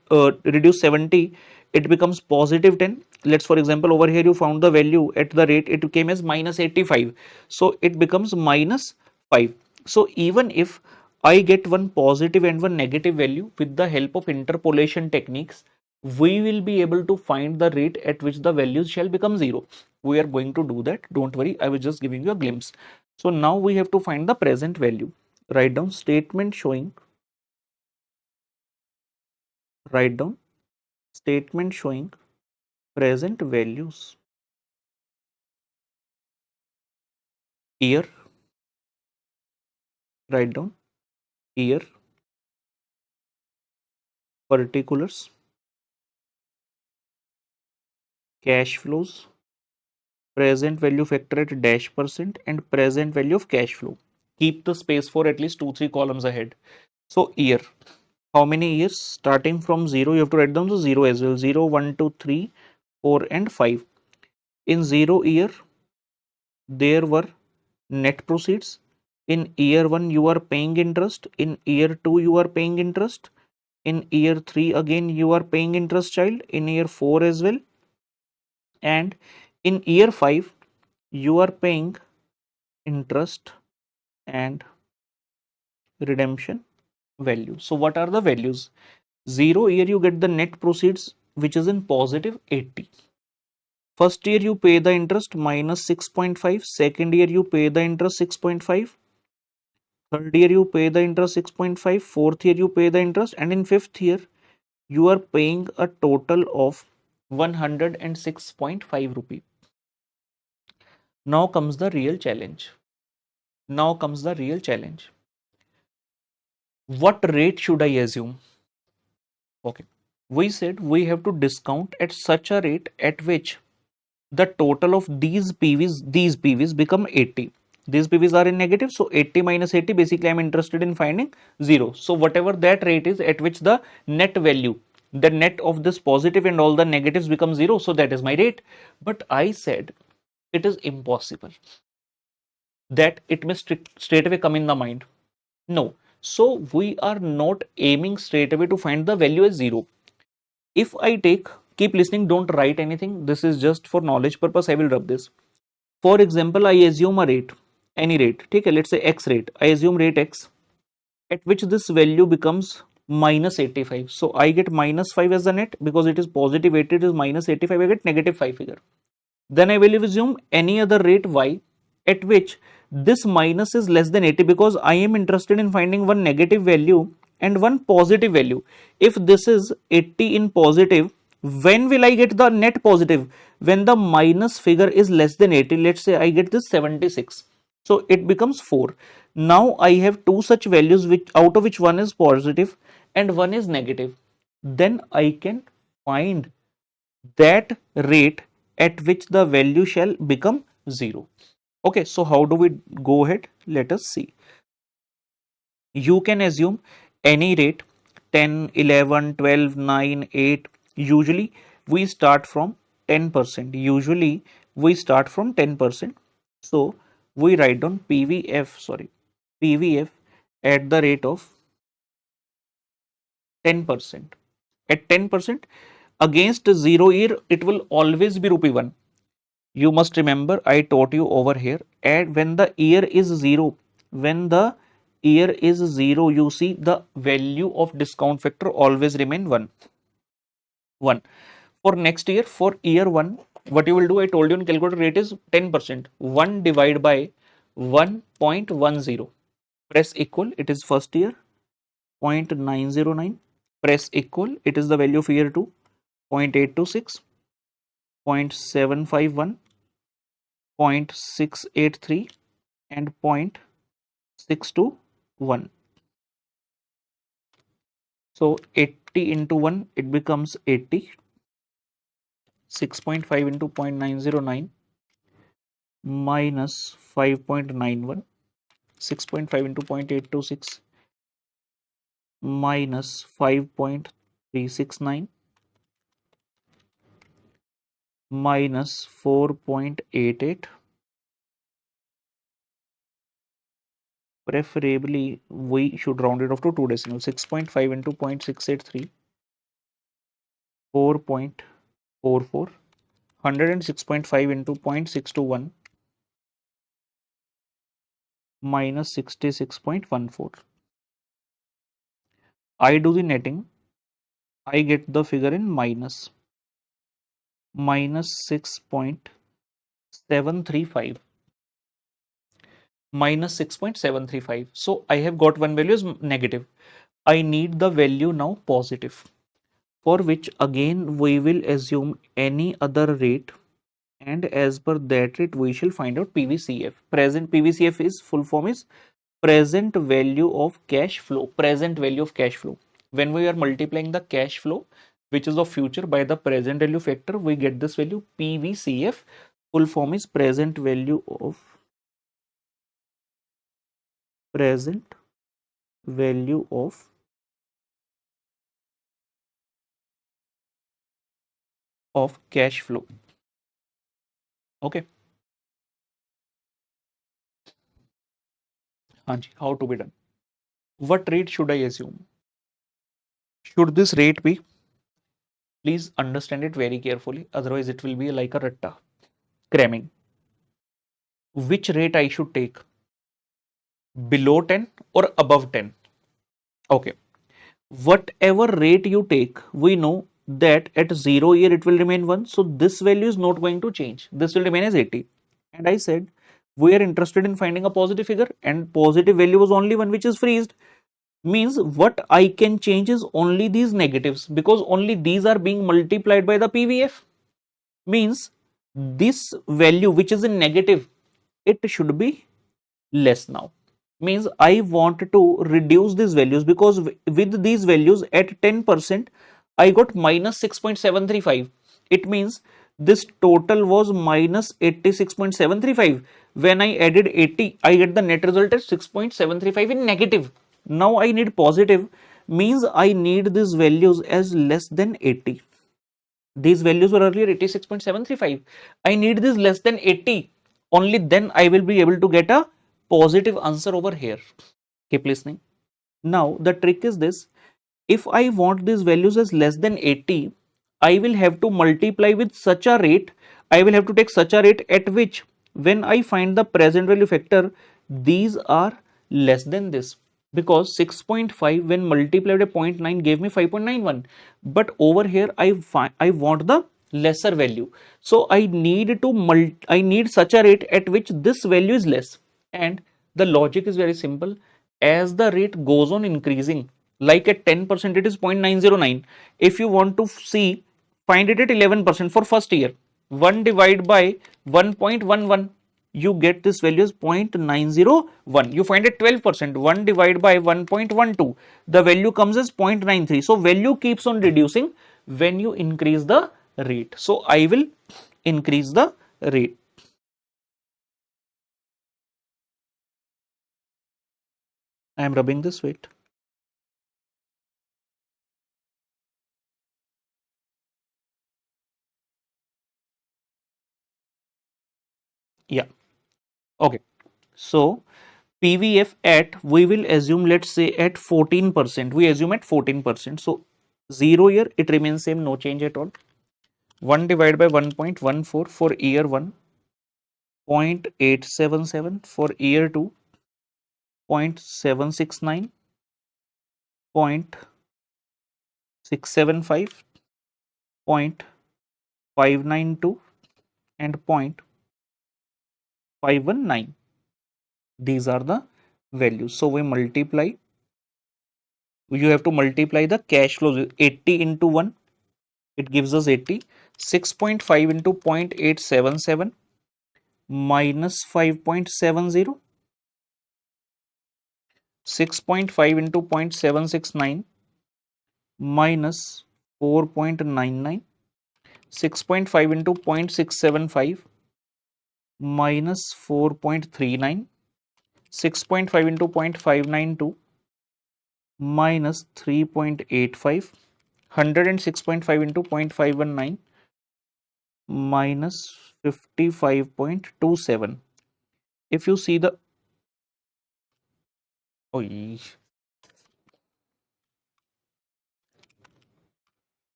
reduce 70, it becomes positive 10. Let's, for example, over here you found the value at the rate it came as minus 85, so it becomes minus 5. So even if I get one positive and one negative value, with the help of interpolation techniques we will be able to find the rate at which the values shall become 0. We are going to do that, don't worry, I was just giving you a glimpse. So now we have to find the present value. Write down statement showing, write down statement showing present values. Year, write down year, particulars, cash flows, present value factor at dash %, and present value of cash flow. Keep the space for at least 2-3 columns ahead. So year, how many years? Starting from 0, you have to write down the 0 as well. 0, 1, 2, 3, 4, and 5. In 0 year, there were net proceeds. In year 1, you are paying interest. In year 2, you are paying interest. In year 3, again, you are paying interest, child. In year 4 as well. And in year 5, you are paying interest and redemption value. So what are the values? 0 year you get the net proceeds which is in positive 80. First year you pay the interest minus 6.5. Second year you pay the interest 6.5. Third year you pay the interest 6.5. Fourth year you pay the interest, and in fifth year you are paying a total of 106.5 rupee. Now comes the real challenge. Now comes the real challenge. What rate should I assume? Okay. We said we have to discount at such a rate at which the total of these PVs become 80. These PVs are in negative, so 80 minus 80, basically I'm interested in finding 0. So whatever that rate is at which the net value, the net of this positive and all the negatives become 0, so that is my rate. But I said it is impossible that it may straight away come in the mind. No. So we are not aiming straight away to find the value as 0. If I take, keep listening, don't write anything. This is just for knowledge purpose. I will rub this. For example, I assume a rate, any rate. Okay, let's say X rate. I assume rate X at which this value becomes minus 85. So I get minus 5 as the net because it is positive 80, it is minus 85. I get negative 5 figure. Then I will assume any other rate Y at which this minus is less than 80 because I am interested in finding one negative value and one positive value. If this is 80 in positive, when will I get the net positive? When the minus figure is less than 80. Let's say I get this 76. So it becomes 4. Now I have two such values which out of which one is positive and one is negative. Then I can find that rate at which the value shall become 0. Okay, so how do we go ahead? Let us see. You can assume any rate 10, 11, 12, 9, 8. Usually we start from 10%. Usually we start from 10%. So we write down PVF at the rate of 10%. At 10% against 0 year, it will always be rupee 1. You must remember I taught you over here, and when the year is 0, when the year is 0, you see the value of discount factor always remain 1. For next year, for year 1, what you will do, I told you in calculator rate is 10%. 1 divided by 1.10. Press equal, it is first year, 0.909. Press equal, it is the value of year 2, 0.826, 0.751, 0.683 and 0.621. So 80 into 1, it becomes 80. 6.5 into 0.909 minus 5.91. 6.5 into 0.826 minus 5.369 minus 4.88. Preferably we should round it off to 2 decimals. 6.5 into 0.683, 4.44, 106.5 into 0.621 minus 66.14. I do the netting, I get the figure in minus 6.735. Minus 6.735. So I have got one value is negative. I need the value now positive, for which again we will assume any other rate, and as per that rate we shall find out PVCF. Present PVCF is full form is present value of cash flow. Present value of cash flow. When we are multiplying the cash flow, which is of future, by the present value factor, we get this value PVCF. Full form is present value of cash flow. Okay. Hanji, how to be done? What rate should I assume? Should this rate be? Please understand it very carefully, otherwise it will be like a ratta cramming. Which rate I should take? Below 10 or above 10? Okay. Whatever rate you take, we know that at 0 year it will remain 1. So this value is not going to change. This will remain as 80. And I said we are interested in finding a positive figure, and positive value was only one which is freezed. Means what I can change is only these negatives, because only these are being multiplied by the PVF. Means this value which is in negative, it should be less now. Means I want to reduce these values, because with these values at 10% I got minus 6.735. It means this total was minus 86.735. When I added 80, I get the net result as 6.735 in negative. Now I need positive, means I need these values as less than 80. These values were earlier 86.735. I need this less than 80. Only then I will be able to get a positive answer over here. Keep listening. Now the trick is this. If I want these values as less than 80, I will have to multiply with such a rate. I will have to take such a rate at which when I find the present value factor, these are less than this, because 6.5 when multiplied by 0.9 gave me 5.91, but over here I want the lesser value, so I need such a rate at which this value is less. And the logic is very simple. As the rate goes on increasing, like at 10% it is 0.909. If you want to see, find it at 11% for first year, 1 divided by 1.11, you get this value as 0.901. You find it 12%, 1 divided by 1.12, the value comes as 0.93. So value keeps on reducing when you increase the rate. So I will increase the rate. I am rubbing this weight. Yeah. Okay. So PVF at, we will assume, let's say at 14%. We assume at 14%. So 0 here, it remains same, no change at all. 1 divided by 1.14 for year 1, 0.877 for year 2, 0.769, 0.675, 0.592 and 0.519. These are the values. So we multiply, you have to multiply the cash flows. 80 into 1, it gives us 80. 6.5 into 0.877 minus 5.70. 6.5 into 0.769 minus 4.99. 6.5 into 0.675 minus 4.39. 6.5 into 0.592 minus 3.85. 106.5 into 0.519 minus 55.27. If you see the,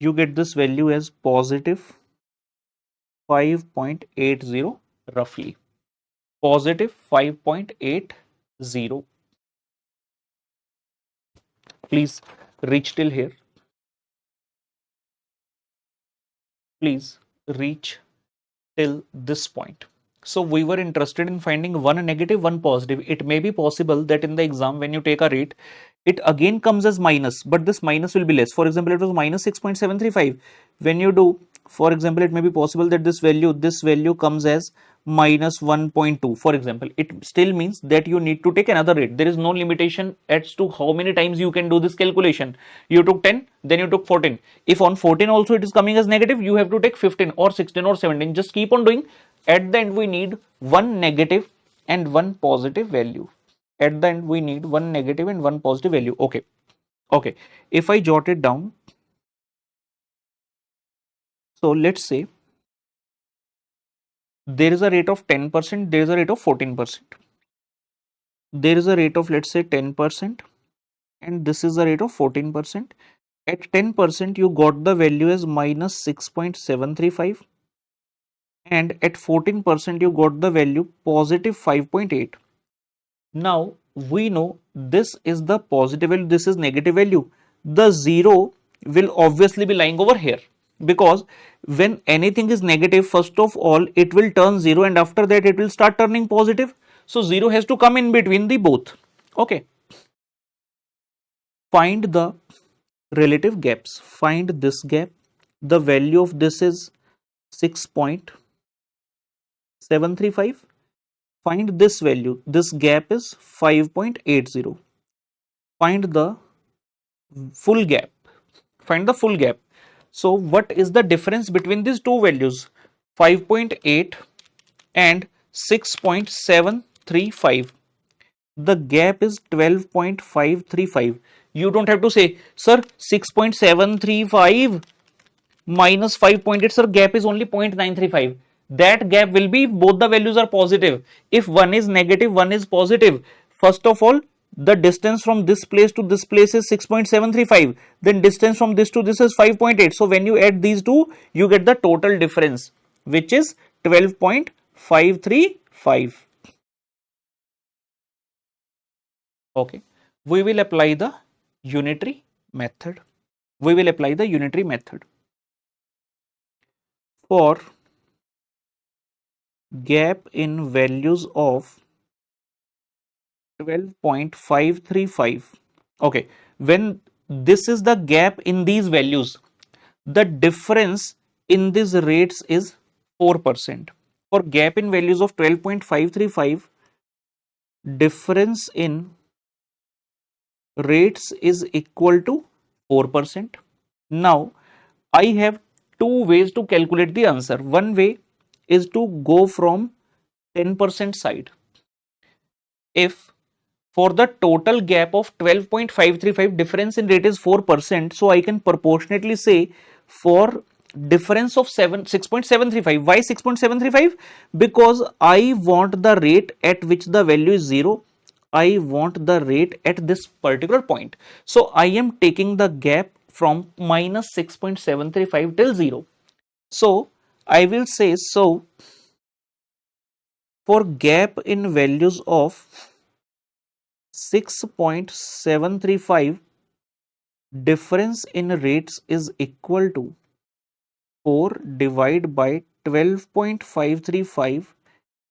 you get this value as positive 5.80 roughly. Positive 5.80. Please reach till here. Please reach till this point. So we were interested in finding one negative, one positive. It may be possible that in the exam when you take a rate, it again comes as minus, but this minus will be less. For example, it was minus 6.735. When you do, for example, it may be possible that this value comes as minus 1.2. For example, it still means that you need to take another rate. There is no limitation as to how many times you can do this calculation. You took 10, then you took 14. If on 14 also it is coming as negative, you have to take 15 or 16 or 17. Just keep on doing. At the end, we need one negative and one positive value. At the end, we need one negative and one positive value. Okay. Okay. If I jot it down, so let's say there is a rate of 10%, there is a rate of 14%. There is a rate of, let's say, 10%, and this is the rate of 14%. At 10%, you got the value as minus 6.735. And at 14% you got the value positive 5.8. Now we know this is the positive value, this is negative value. The 0 will obviously be lying over here, because when anything is negative, first of all it will turn 0 and after that it will start turning positive. So 0 has to come in between the both. Okay. Find the relative gaps. Find this gap. The value of this is 6.735. Find this value. This gap is 5.80. Find the full gap. Find the full gap. So what is the difference between these two values? 5.8 and 6.735. The gap is 12.535. You don't have to say, sir, 6.735 minus 5.8, sir, gap is only 0.935. That gap will be, both the values are positive. If one is negative, one is positive. First of all, the distance from this place to this place is 6.735. Then distance from this to this is 5.8. So when you add these two, you get the total difference, which is 12.535. Okay. We will apply the unitary method. We will apply the unitary method. For gap in values of 12.535. Okay, when this is the gap in these values, the difference in these rates is 4%. For gap in values of 12.535, difference in rates is equal to 4%. Now, I have two ways to calculate the answer. One way is to go from 10% side. If for the total gap of 12.535, difference in rate is 4%, so I can proportionately say for difference of 6.735. Why 6.735? Because I want the rate at which the value is 0. I want the rate at this particular point. So I am taking the gap from minus 6.735 till 0. So I will say, so for gap in values of 6.735, difference in rates is equal to 4 divided by 12.535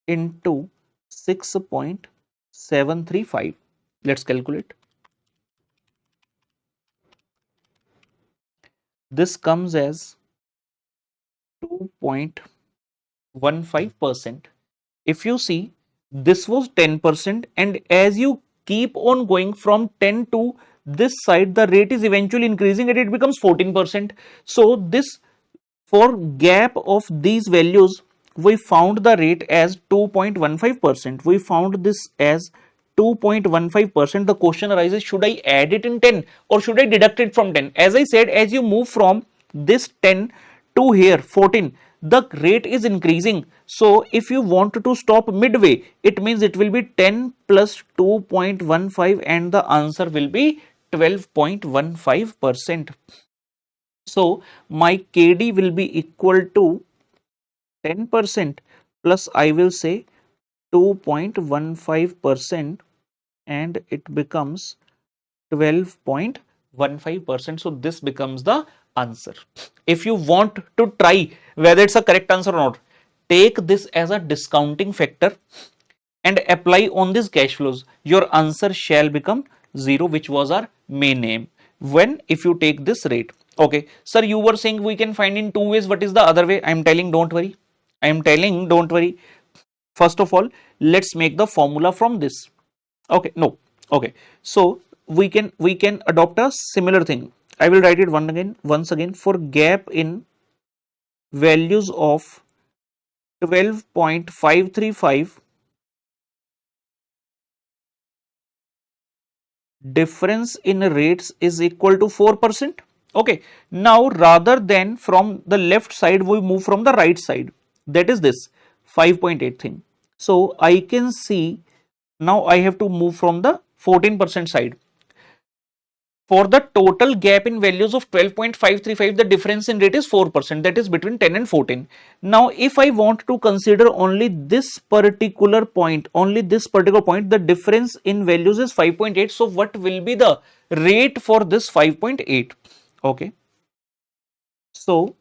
into 6.735. Let's calculate. This comes as 2.15%. If you see, this was 10%, and as you keep on going from 10 to this side, the rate is eventually increasing and it becomes 14%. So this, for gap of these values, we found the rate as 2.15%. We found this as 2.15%. The question arises, should I add it in 10 or should I deduct it from 10? As I said, as you move from this 10 to here 14, the rate is increasing. So if you want to stop midway, it means it will be 10 plus 2.15 and the answer will be 12.15%. So my KD will be equal to 10% plus I will say 2.15%, and it becomes 12.15%. So this becomes the answer. If you want to try whether it's a correct answer or not, take this as a discounting factor and apply on these cash flows. Your answer shall become 0, which was our main aim. When, if you take this rate. Okay, sir, you were saying we can find in two ways. What is the other way? I am telling, don't worry. I am telling, don't worry. First of all, let's make the formula from this. Okay, no. Okay, so we can adopt a similar thing. I will write it once again. For gap in values of 12.535, difference in rates is equal to 4%. Okay, now rather than from the left side, we move from the right side. That is this 5.8 thing. So I can see now I have to move from the 14% side. For the total gap in values of 12.535, the difference in rate is 4%, that is between 10 and 14. Now, if I want to consider only this particular point, the difference in values is 5.8. So, what will be the rate for this 5.8? Okay. So,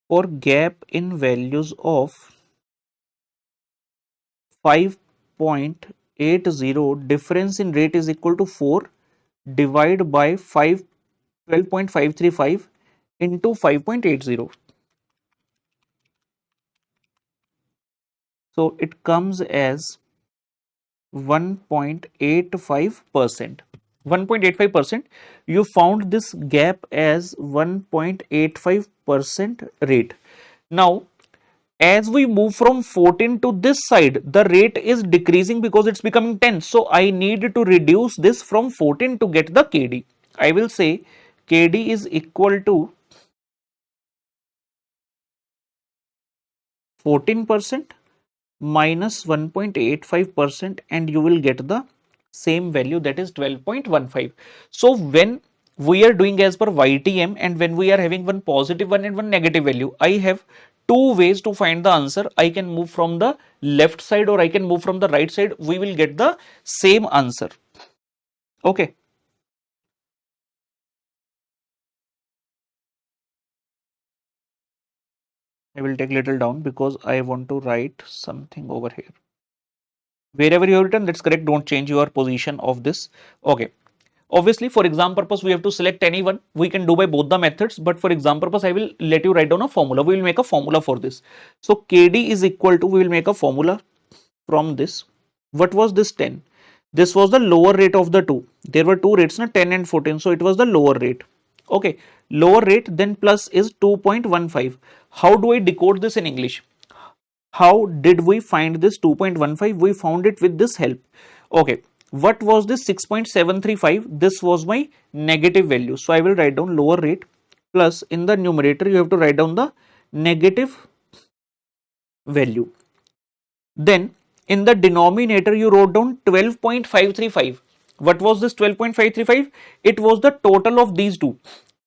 for gap in values of 5.80, difference in rate is equal to 4 divided by 12.535 into 5.80. So it comes as 1.85%. 1.85%. You found this gap as 1.85% rate. Now, as we move from 14 to this side, the rate is decreasing because it's becoming 10. So I need to reduce this from 14 to get the KD. I will say KD is equal to 14% minus 1.85%, and you will get the same value, that is 12.15. So when we are doing as per YTM and when we are having one positive one and one negative value, I have two ways to find the answer. I can move from the left side or I can move from the right side. We will get the same answer. Okay. I will take little down because I want to write something over here. Wherever you have written, that's correct. Don't change your position of this. Okay. Obviously, for exam purpose, we have to select anyone. We can do by both the methods, but for exam purpose, I will let you write down a formula. We will make a formula for this. So KD is equal to, we will make a formula from this. What was this 10? This was the lower rate of the two. There were two rates, na, 10 and 14. So it was the lower rate. Okay. Lower rate, then plus is 2.15. How do I decode this in English? How did we find this 2.15? We found it with this help. Okay. What was this 6.735? This was my negative value. So I will write down lower rate plus in the numerator you have to write down the negative value. Then in the denominator you wrote down 12.535. What was this 12.535? It was the total of these two.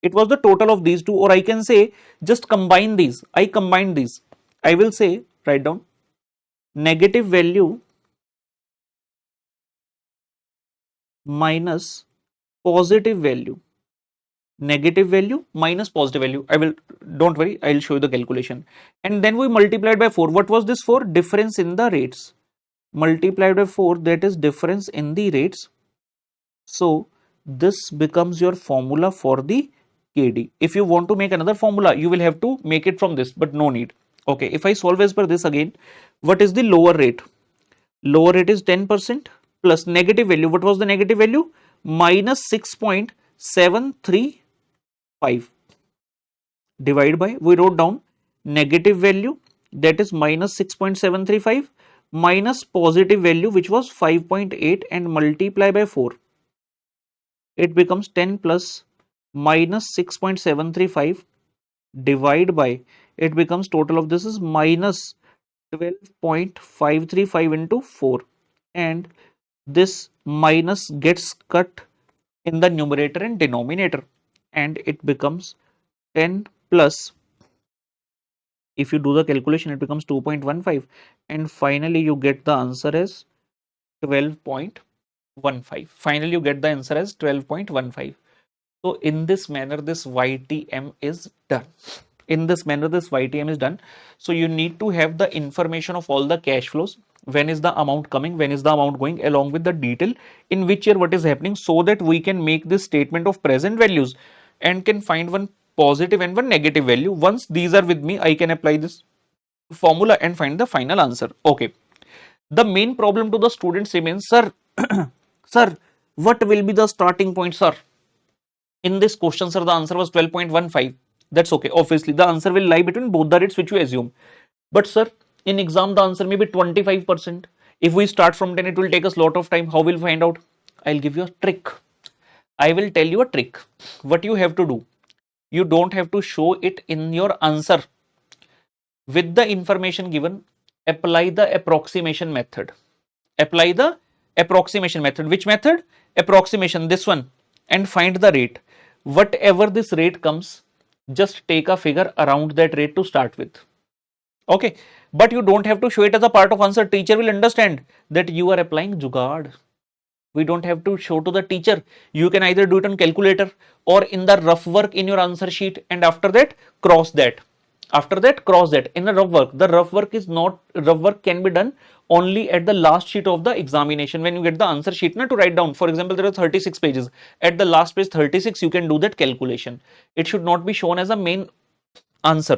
It was the total of these two, or I can say just combine these. I combined these. I will say write down negative value minus positive value. Negative value minus positive value. I will, don't worry, I will show you the calculation. And then we multiplied by 4. What was this for? Difference in the rates. Multiplied by 4, that is difference in the rates. So this becomes your formula for the KD. If you want to make another formula, you will have to make it from this, but no need. Okay, if I solve as per this again, what is the lower rate? Lower rate is 10% plus negative value. What was the negative value? Minus 6.735 divided by, we wrote down negative value, that is minus 6.735 minus positive value, which was 5.8, and multiply by 4. It becomes 10 plus minus 6.735 divide by, it becomes total of this is minus 12.535 into 4, and this minus gets cut in the numerator and denominator, and it becomes 10 plus, if you do the calculation, it becomes 2.15, and finally you get the answer as 12.15. Finally you get the answer as 12.15. So in this manner this YTM is done. In this manner this YTM is done. So you need to have the information of all the cash flows. When is the amount coming, when is the amount going, along with the detail in which year what is happening, so that we can make this statement of present values and can find one positive and one negative value. Once these are with me, I can apply this formula and find the final answer. Okay. The main problem to the students remains, sir, sir, what will be the starting point, sir? In this question, sir, the answer was 12.15. That's okay. Obviously, the answer will lie between both the rates which you assume. But sir, in exam, the answer may be 25%. If we start from 10, it will take us a lot of time. How will we find out? I'll give you a trick. I will tell you a trick. What you have to do, you don't have to show it in your answer. With the information given, apply the approximation method. Apply the approximation method. Which method? Approximation, this one, and find the rate. Whatever this rate comes, just take a figure around that rate to start with. Okay, but you don't have to show it as a part of answer. Teacher will understand that you are applying jugaad. We don't have to show to the teacher. You can either do it on calculator or in the rough work in your answer sheet, and after that cross that. After that, cross that. In the rough work, the rough work is not, rough work can be done only at the last sheet of the examination. When you get the answer sheet to write down, for example, there are 36 pages. At the last page 36, you can do that calculation. It should not be shown as a main answer.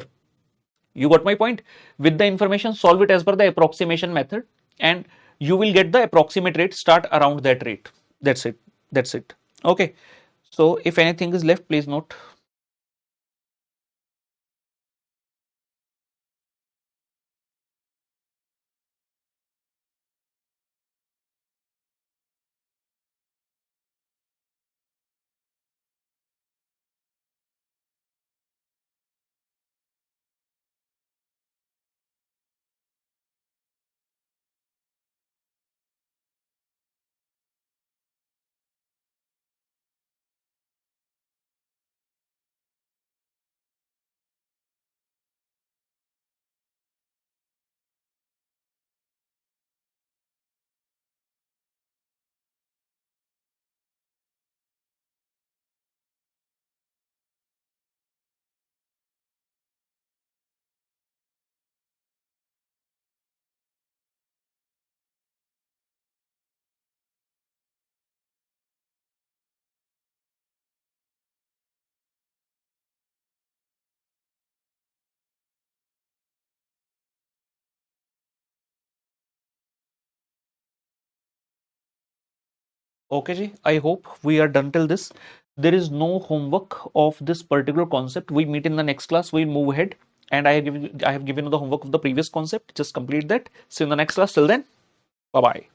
You got my point? With the information, solve it as per the approximation method, and you will get the approximate rate. Start around that rate. That's it. That's it. Okay. So if anything is left, please note. Okay, ji. I hope we are done till this. There is no homework of this particular concept. We meet in the next class. We'll move ahead. And I have given you the homework of the previous concept. Just complete that. See you in the next class. Till then, bye bye.